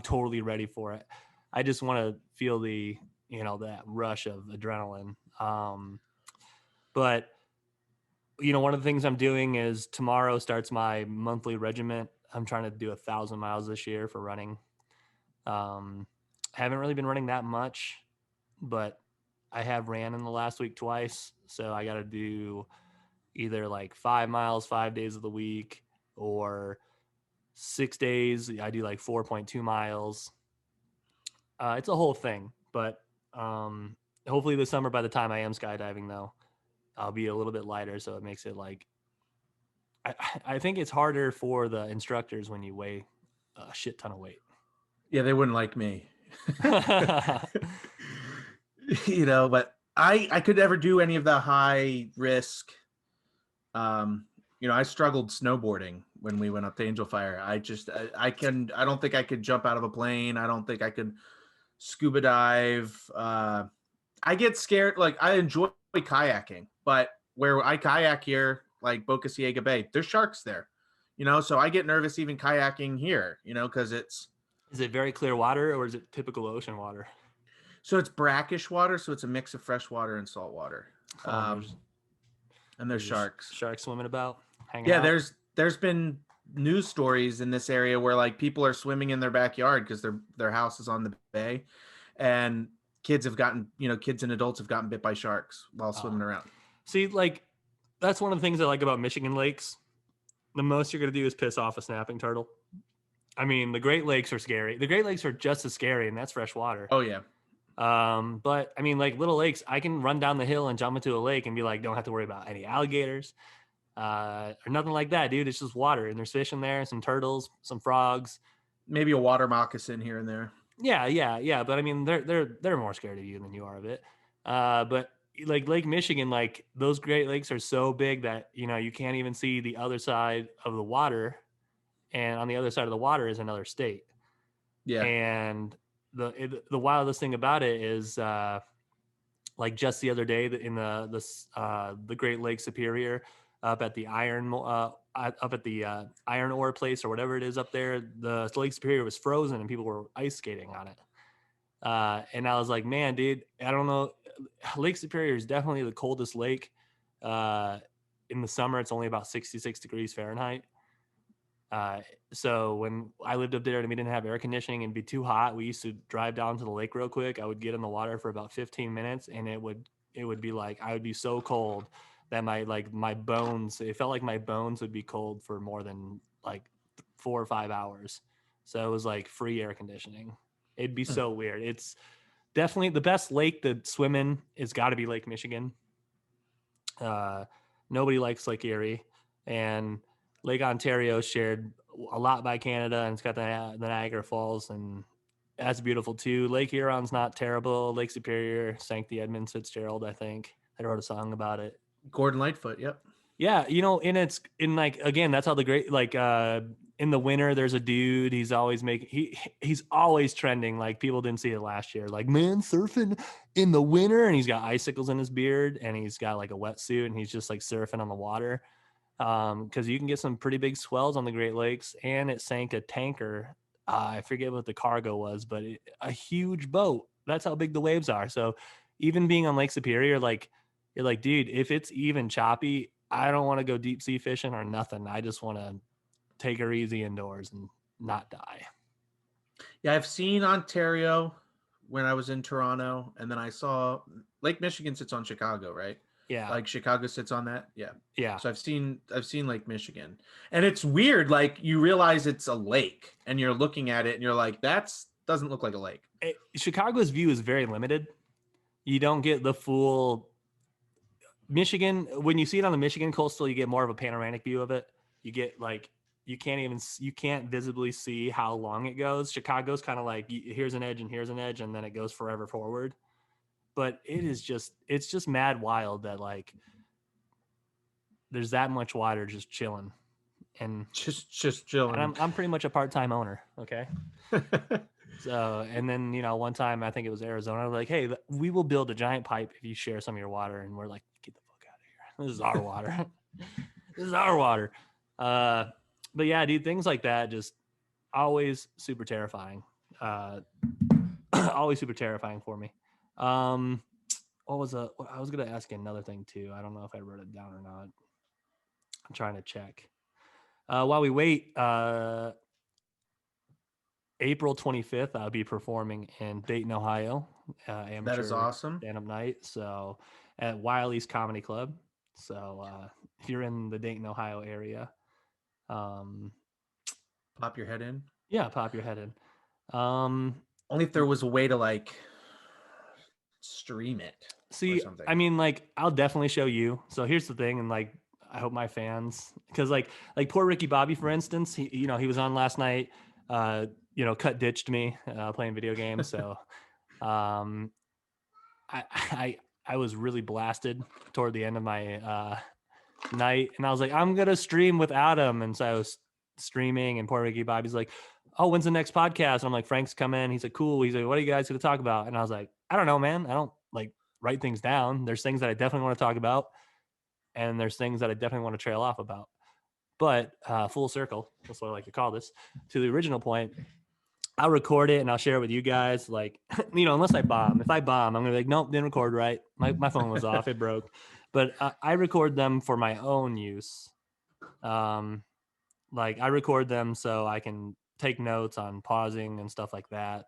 [SPEAKER 1] totally ready for it. I just want to feel the that rush of adrenaline. But one of the things I'm doing is tomorrow starts my monthly regiment. I'm trying to do 1,000 miles this year for running. Haven't really been running that much, but I have ran in the last week twice. So I got to do either like 5 miles, 5 days of the week, or 6 days. I do like 4.2 miles. It's a whole thing, but hopefully this summer, by the time I am skydiving though, I'll be a little bit lighter. So it makes it like, I think it's harder for the instructors when you weigh a shit ton of weight.
[SPEAKER 3] Yeah, they wouldn't like me. But I could never do any of the high risk. I struggled snowboarding when we went up to Angel Fire. I don't think I could jump out of a plane. I don't think I could scuba dive. I get scared. Like, I enjoy kayaking, but where I kayak here, like Boca Ciega Bay, there's sharks there, so I get nervous even kayaking here, because
[SPEAKER 1] Is it very clear water, or is it typical ocean water?
[SPEAKER 3] So it's brackish water, so it's a mix of fresh water and salt water. And there's sharks.
[SPEAKER 1] Sharks swimming about, hanging out.
[SPEAKER 3] There's been news stories in this area where like people are swimming in their backyard because their house is on the bay, and kids and adults have gotten bit by sharks while swimming around.
[SPEAKER 1] See, like, that's one of the things I like about Michigan lakes. The most you're going to do is piss off a snapping turtle. I mean, the Great Lakes are scary. The Great Lakes are just as scary, and that's fresh water.
[SPEAKER 3] Oh, yeah.
[SPEAKER 1] But I mean, like little lakes, I can run down the hill and jump into a lake and be like, don't have to worry about any alligators, or nothing like that, dude. It's just water, and there's fish in there, some turtles, some frogs,
[SPEAKER 3] maybe a water moccasin here and there.
[SPEAKER 1] Yeah. But I mean, they're more scared of you than you are of it. But like Lake Michigan, like those Great Lakes are so big that, you can't even see the other side of the water. And on the other side of the water is another state.
[SPEAKER 3] Yeah.
[SPEAKER 1] And the wildest thing about it is, like just the other day in the Great Lakes Superior up at the iron ore place or whatever it is up there, the Lake Superior was frozen and people were ice skating on it. And I was like, man, dude, I don't know. Lake Superior is definitely the coldest lake. In the summer, it's only about 66 degrees Fahrenheit. So when I lived up there and we didn't have air conditioning and it'd be too hot, we used to drive down to the lake real quick. I would get in the water for about 15 minutes and it would be like, I would be so cold that my bones, it felt like my bones would be cold for more than like 4 or 5 hours. So it was like free air conditioning. It'd be so weird. It's definitely the best lake to swim in is got to be Lake Michigan. Nobody likes Lake Erie, and Lake Ontario shared a lot by Canada, and it's got the Niagara Falls, and that's beautiful too. Lake Huron's not terrible. Lake Superior sank the Edmund Fitzgerald, I think. I wrote a song about it.
[SPEAKER 3] Gordon Lightfoot. Yep.
[SPEAKER 1] Yeah, and it's in like again, that's how the great like in the winter there's a dude, he's always making he's always trending. Like people didn't see it last year. Like, man, surfing in the winter, and he's got icicles in his beard and he's got like a wetsuit and he's just like surfing on the water. Because you can get some pretty big swells on the Great Lakes, and it sank a tanker. I forget what the cargo was, but a huge boat. That's how big the waves are. So even being on Lake Superior, like you're like, dude, if it's even choppy, I don't want to go deep sea fishing or nothing. I just want to take her easy indoors and not die.
[SPEAKER 3] Yeah, I've seen Ontario when I was in Toronto, and then I saw Lake Michigan sits on Chicago, right?
[SPEAKER 1] Yeah.
[SPEAKER 3] Like Chicago sits on that. Yeah.
[SPEAKER 1] Yeah.
[SPEAKER 3] So I've seen Lake Michigan. And it's weird, like you realize it's a lake and you're looking at it and you're like, that's doesn't look like a lake.
[SPEAKER 1] Chicago's view is very limited. You don't get the full Michigan. When you see it on the Michigan coastal, you get more of a panoramic view of it. You get like you can't visibly see how long it goes. Chicago's kind of like here's an edge and here's an edge, and then it goes forever forward. But it's just mad wild that like there's that much water just chilling, and
[SPEAKER 3] just chilling.
[SPEAKER 1] And I'm pretty much a part-time owner. Okay. So, and then, one time I think it was Arizona, like, hey, we will build a giant pipe if you share some of your water. And we're like, get the fuck out of here. This is our water. This is our water. But yeah, dude, things like that just always super terrifying. Always super terrifying for me. I was going to ask you another thing too. I don't know if I wrote it down or not. I'm trying to check. While we wait, April 25th, I'll be performing in Dayton, Ohio. Amateur
[SPEAKER 3] that is awesome.
[SPEAKER 1] Stand-up night. So at Wiley's Comedy Club. So if you're in the Dayton, Ohio area,
[SPEAKER 3] pop your head in.
[SPEAKER 1] Yeah, pop your head in.
[SPEAKER 3] Only if there was a way to like stream it.
[SPEAKER 1] See, I mean, like I'll definitely show you. So here's the thing, and like I hope my fans, because like poor Ricky Bobby, for instance, he was on last night. Cut ditched me playing video games. So I was really blasted toward the end of my night, and I was like, I'm gonna stream without him. And so I was streaming, and poor Ricky Bobby's like, oh, when's the next podcast? And I'm like, Frank's coming. He's like, cool. He's like, what are you guys gonna talk about? And I was like, I don't know, man. I don't like write things down. There's things that I definitely want to talk about, and there's things that I definitely want to trail off about. But full circle, that's what I like to call this, to the original point, I'll record it and I'll share it with you guys. Like, unless I bomb. If I bomb, I'm going to be like, nope, didn't record right. My phone was off. It broke. But I record them for my own use. Like, I record them so I can take notes on pausing and stuff like that.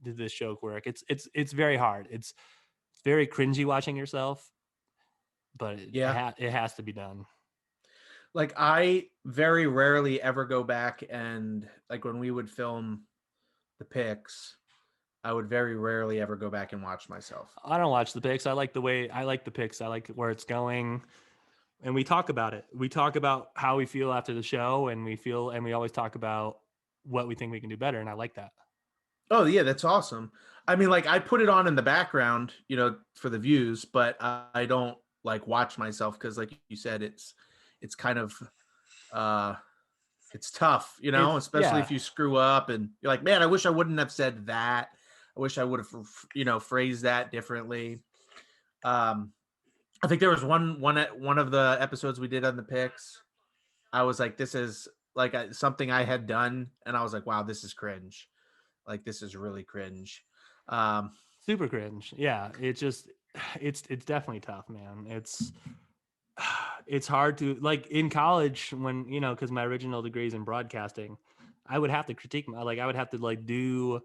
[SPEAKER 1] Did this joke work? It's very hard. It's very cringy watching yourself. But it has to be done.
[SPEAKER 3] Like I very rarely ever go back and like when we would film the picks, I would very rarely ever go back and watch myself.
[SPEAKER 1] I don't watch the picks. I like the picks. I like where it's going. And we talk about it. We talk about how we feel after the show, and we always talk about what we think we can do better. And I like that.
[SPEAKER 3] Oh yeah, that's awesome. I mean, like I put it on in the background, for the views, but I don't like watch myself because like you said, it's kind of it's tough, especially if you screw up and you're like, man, I wish I wouldn't have said that. I wish I would have, phrased that differently. I think there was one of the episodes we did on the picks. I was like, this is like something I had done. And I was like, wow, this is cringe. Like, this is really cringe.
[SPEAKER 1] Super cringe. Yeah. It's definitely tough, man. It's hard to, like, in college when, because my original degree is in broadcasting, I would have to critique I would have to like do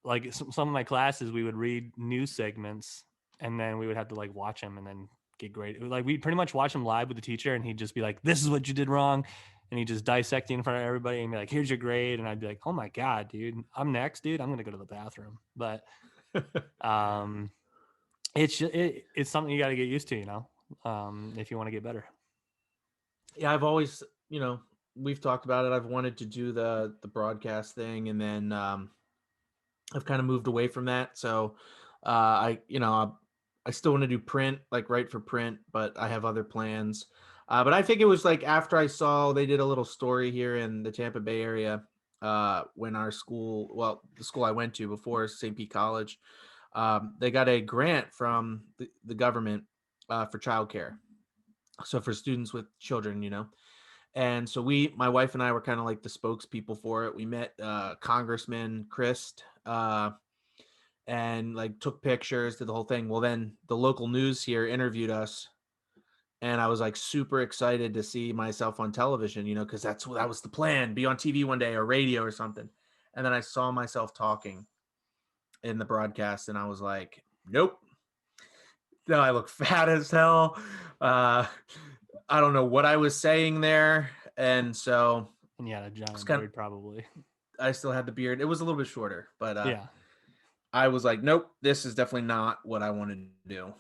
[SPEAKER 1] like some of my classes, we would read news segments and then we would have to like watch them and then get graded. Like we pretty much watch them live with the teacher and he'd just be like, this is what you did wrong. And he'd just dissect you in front of everybody and be like, here's your grade. And I'd be like, oh my God, dude, I'm next, dude. I'm going to go to the bathroom. But it's something you got to get used to, if you want to get better.
[SPEAKER 3] Yeah, I've always, we've talked about it. I've wanted to do the broadcast thing, and then I've kind of moved away from that. So I still want to do print, like write for print, but I have other plans. But I think it was like after I saw they did a little story here in the Tampa Bay area when our school, well, the school I went to before, St. Pete College, they got a grant from the government for childcare. So for students with children, And so my wife and I were kind of like the spokespeople for it. We met Congressman Christ and like took pictures, did the whole thing. Well, then the local news here interviewed us, and I was like super excited to see myself on television, because that was the plan, be on TV one day or radio or something. And then I saw myself talking in the broadcast, and I was like, nope. No, I look fat as hell. I don't know what I was saying there. And so
[SPEAKER 1] And you had a giant beard, probably.
[SPEAKER 3] I still had the beard. It was a little bit shorter, but
[SPEAKER 1] yeah.
[SPEAKER 3] I was like, nope, this is definitely not what I wanted to do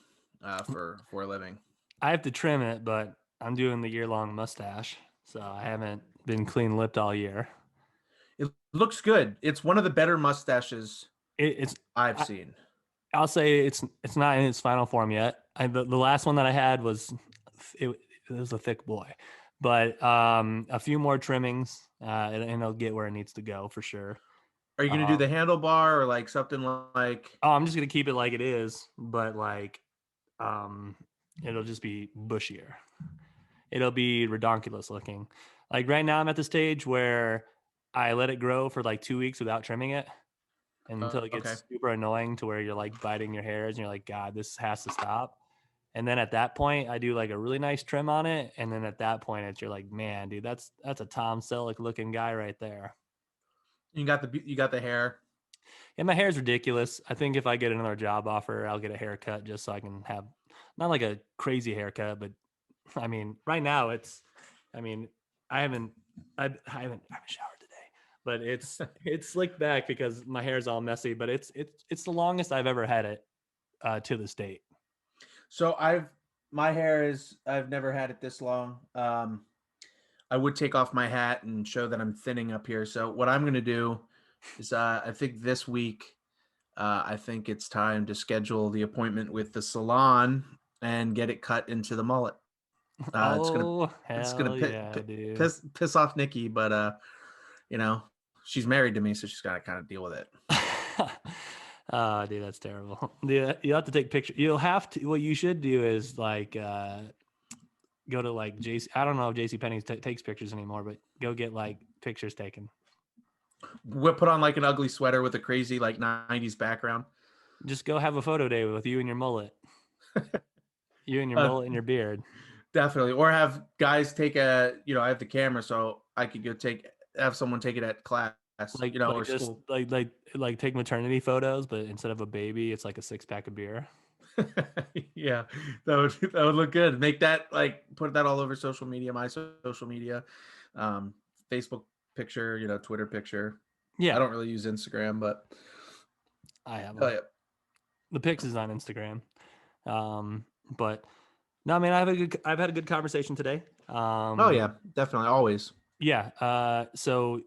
[SPEAKER 3] for a living.
[SPEAKER 1] I have to trim it, but I'm doing the year-long mustache, so I haven't been clean-lipped all year.
[SPEAKER 3] It looks good. It's one of the better mustaches I've seen.
[SPEAKER 1] I'll say it's not in its final form yet. The last one that I had was it was a thick boy, but a few more trimmings and it'll get where it needs to go for sure.
[SPEAKER 3] Are you gonna do the handlebar or like something like?
[SPEAKER 1] Oh, I'm just gonna keep it like it is, but like it'll just be bushier. It'll be redonkulous looking. Like right now, I'm at the stage where I let it grow for like 2 weeks without trimming it. Until it gets super annoying to where you're like biting your hairs and you're like, God, this has to stop. And then at that point, I do like a really nice trim on it. And then at that point, you're like, man, dude, that's a Tom Selleck looking guy right there.
[SPEAKER 3] You got the hair.
[SPEAKER 1] Yeah, my hair is ridiculous. I think if I get another job offer, I'll get a haircut just so I can have not like a crazy haircut, but I mean, right now I haven't showered today, but it's slicked back because my hair is all messy, but it's the longest I've ever had it to this date.
[SPEAKER 3] So I've never had it this long. I would take off my hat and show that I'm thinning up here. So what I'm going to do is I think this week, I think it's time to schedule the appointment with the salon and get it cut into the mullet. It's gonna piss off Nikki, but she's married to me, so she's got to kind of deal with it.
[SPEAKER 1] Oh, dude, that's terrible. Yeah, you have to take pictures. You'll have to. What you should do is like go to like JC. I don't know if JCPenney takes pictures anymore, but go get like pictures taken.
[SPEAKER 3] We'll put on like an ugly sweater with a crazy like 90s background.
[SPEAKER 1] Just go have a photo day with you and your mullet. You and your mullet and your beard.
[SPEAKER 3] Definitely. Or have guys take I have the camera, so I could go have someone take it at class, or
[SPEAKER 1] just
[SPEAKER 3] school.
[SPEAKER 1] Like take maternity photos, but instead of a baby, it's like a 6-pack of beer.
[SPEAKER 3] Yeah, that would look good. Make that put that all over social media, my social media, Facebook picture, Twitter picture.
[SPEAKER 1] Yeah,
[SPEAKER 3] I don't really use Instagram, but
[SPEAKER 1] I have the pics is on Instagram. But no, I mean, I've had a good conversation today.
[SPEAKER 3] Oh yeah, definitely, always.
[SPEAKER 1] Yeah. So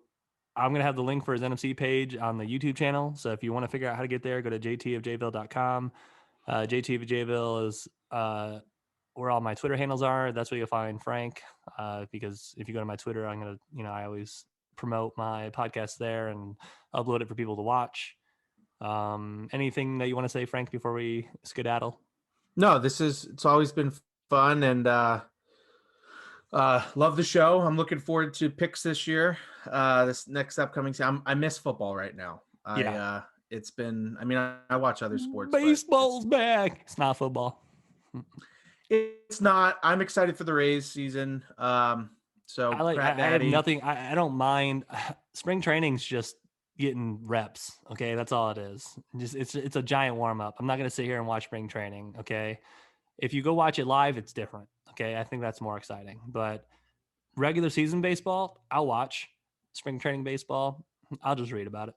[SPEAKER 1] I'm going to have the link for his NFC page on the YouTube channel. So if you want to figure out how to get there, go to jtofjville.com. JTofJville is where all my Twitter handles are. That's where you'll find Frank. Because if you go to my Twitter, I'm going to, I always promote my podcast there and upload it for people to watch. Anything that you want to say, Frank, before we skedaddle?
[SPEAKER 3] No, it's always been fun, and love the show. I'm looking forward to picks this year. This next upcoming season. I miss football right now. It's been, I watch other sports.
[SPEAKER 1] Baseball's back. It's not football.
[SPEAKER 3] It's not. I'm excited for the Rays season. So
[SPEAKER 1] I have nothing. I don't mind. Spring training's just getting reps. Okay. That's all it is. It's a giant warm up. I'm not going to sit here and watch spring training. Okay. If you go watch it live, it's different. Okay. I think that's more exciting, but regular season baseball, I'll watch. Spring training baseball, I'll just read about it.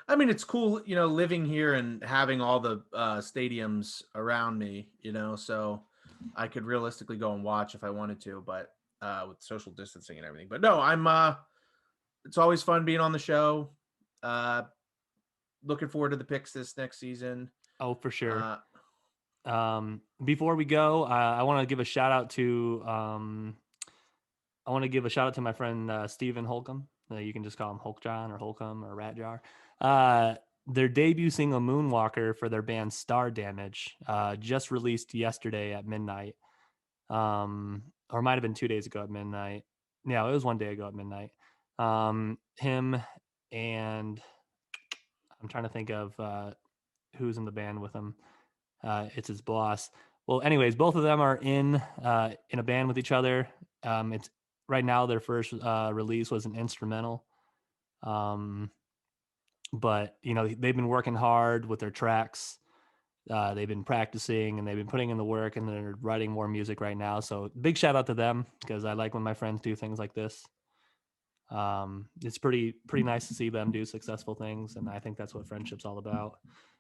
[SPEAKER 3] It's cool, living here and having all the stadiums around me, so I could realistically go and watch if I wanted to, but with social distancing and everything. But no, I'm it's always fun being on the show. Looking forward to the picks this next season.
[SPEAKER 1] Oh, for sure. Before we go, I want to give a shout out to my friend Stephen Holcomb. You can just call him Hulk John or Holcomb or Rat Jar. Their debut single Moonwalker for their band Star Damage just released yesterday at midnight. Or might have been 2 days ago at midnight. Yeah, it was 1 day ago at midnight. Him and I'm trying to think of who's in the band with him. It's his boss. Well, anyways, both of them are in a band with each other. It's right now their first release was an instrumental. But they've been working hard with their tracks. They've been practicing and they've been putting in the work, and they're writing more music right now. So big shout out to them, because I like when my friends do things like this. It's pretty nice to see them do successful things, and I think that's what friendship's all about.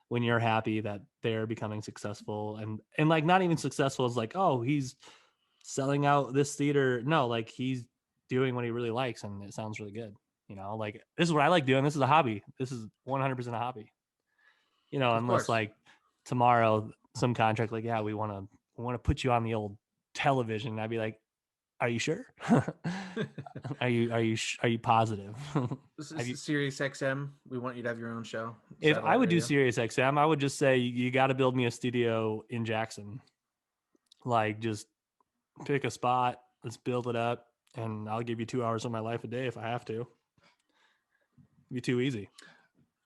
[SPEAKER 1] When you're happy that they're becoming successful, and like not even successful is like, oh, he's selling out this theater. No, like he's doing what he really likes, and it sounds really good. Like this is what I like doing. This is a hobby. This is 100% a hobby. Unless like tomorrow some contract like, yeah, we want to put you on the old television. I'd be like, are you sure? Are you positive?
[SPEAKER 3] This is Sirius XM. We want you to have your own show.
[SPEAKER 1] If I would do Sirius XM, I would just say you got to build me a studio in Jackson. Like just pick a spot, let's build it up, and I'll give you 2 hours of my life a day if I have to. It'd be too easy.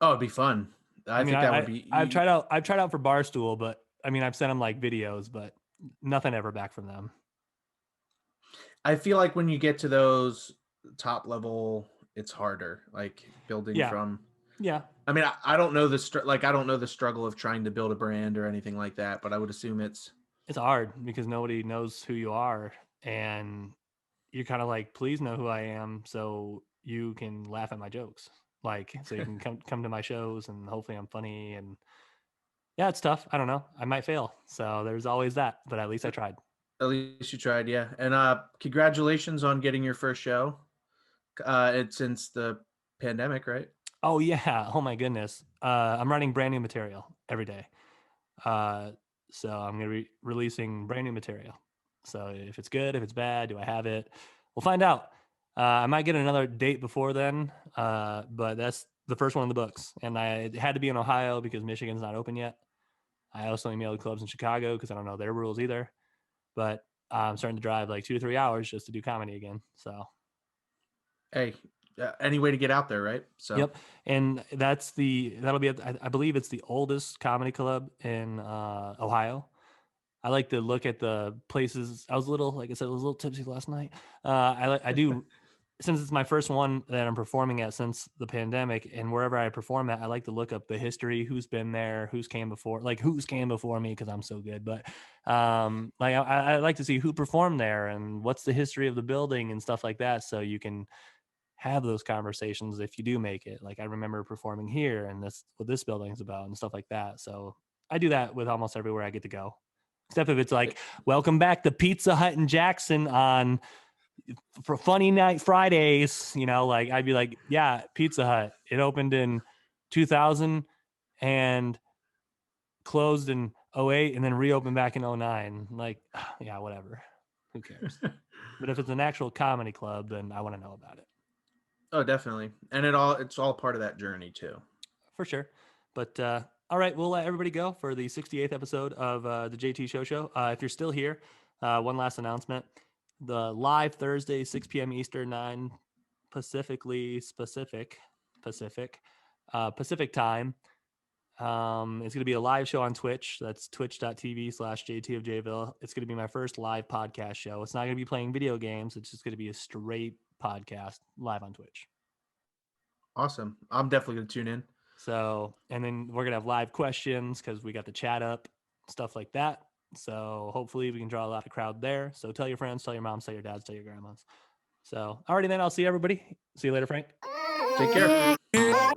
[SPEAKER 3] Oh, it'd be fun. I think that would be.
[SPEAKER 1] I've tried out for Barstool, but I've sent them like videos, but nothing ever back from them.
[SPEAKER 3] I feel like when you get to those top level, it's harder. Like building from.
[SPEAKER 1] Yeah.
[SPEAKER 3] I mean, I don't know I don't know the struggle of trying to build a brand or anything like that, but I would assume it's
[SPEAKER 1] hard because nobody knows who you are, and you're kind of like, please know who I am so you can laugh at my jokes. Like, so you can come to my shows, and hopefully I'm funny. And yeah, it's tough. I don't know. I might fail. So there's always that, but at least I tried.
[SPEAKER 3] At least you tried. Yeah. And congratulations on getting your first show. It's since the pandemic, right?
[SPEAKER 1] Oh yeah. Oh my goodness. I'm writing brand new material every day. So I'm going to be releasing brand new material. So if it's good, if it's bad, do I have it? We'll find out. I might get another date before then, but that's the first one in the books. And I had to be in Ohio because Michigan's not open yet. I also emailed clubs in Chicago because I don't know their rules either. But I'm starting to drive like 2 to 3 hours just to do comedy again. So,
[SPEAKER 3] hey, any way to get out there, right? So
[SPEAKER 1] yep. And that'll be I believe it's the oldest comedy club in Ohio. I like to look at the places. I was a little tipsy last night. I do, since it's my first one that I'm performing at since the pandemic, and wherever I perform at, I like to look up the history, who's been there, who's came before me, because I'm so good. But like I like to see who performed there and what's the history of the building and stuff like that, so you can have those conversations if you do make it. Like I remember performing here, and that's what this building's about and stuff like that. So I do that with almost everywhere I get to go. Except if it's like, welcome back to Pizza Hut in Jackson for Funny Night Fridays, like I'd be like, yeah, Pizza Hut. It opened in 2000 and closed in 08 and then reopened back in 09. Like, yeah, whatever. Who cares? But if it's an actual comedy club, then I want to know about it.
[SPEAKER 3] Oh, definitely. And it's all part of that journey too.
[SPEAKER 1] For sure. But, all right, we'll let everybody go for the 68th episode of the JT Show. If you're still here, one last announcement. The live Thursday, 6 p.m. Eastern, 9 Pacific time. It's going to be a live show on Twitch. That's twitch.tv/JT of Jayville. It's going to be my first live podcast show. It's not going to be playing video games. It's just going to be a straight podcast live on Twitch.
[SPEAKER 3] Awesome. I'm definitely going to tune in.
[SPEAKER 1] So, and then we're going to have live questions because we got the chat up, stuff like that. So hopefully we can draw a lot of crowd there. So tell your friends, tell your moms, tell your dads, tell your grandmas. So, alrighty then, I'll see everybody. See you later, Frank.
[SPEAKER 3] Take care.
[SPEAKER 1] All right.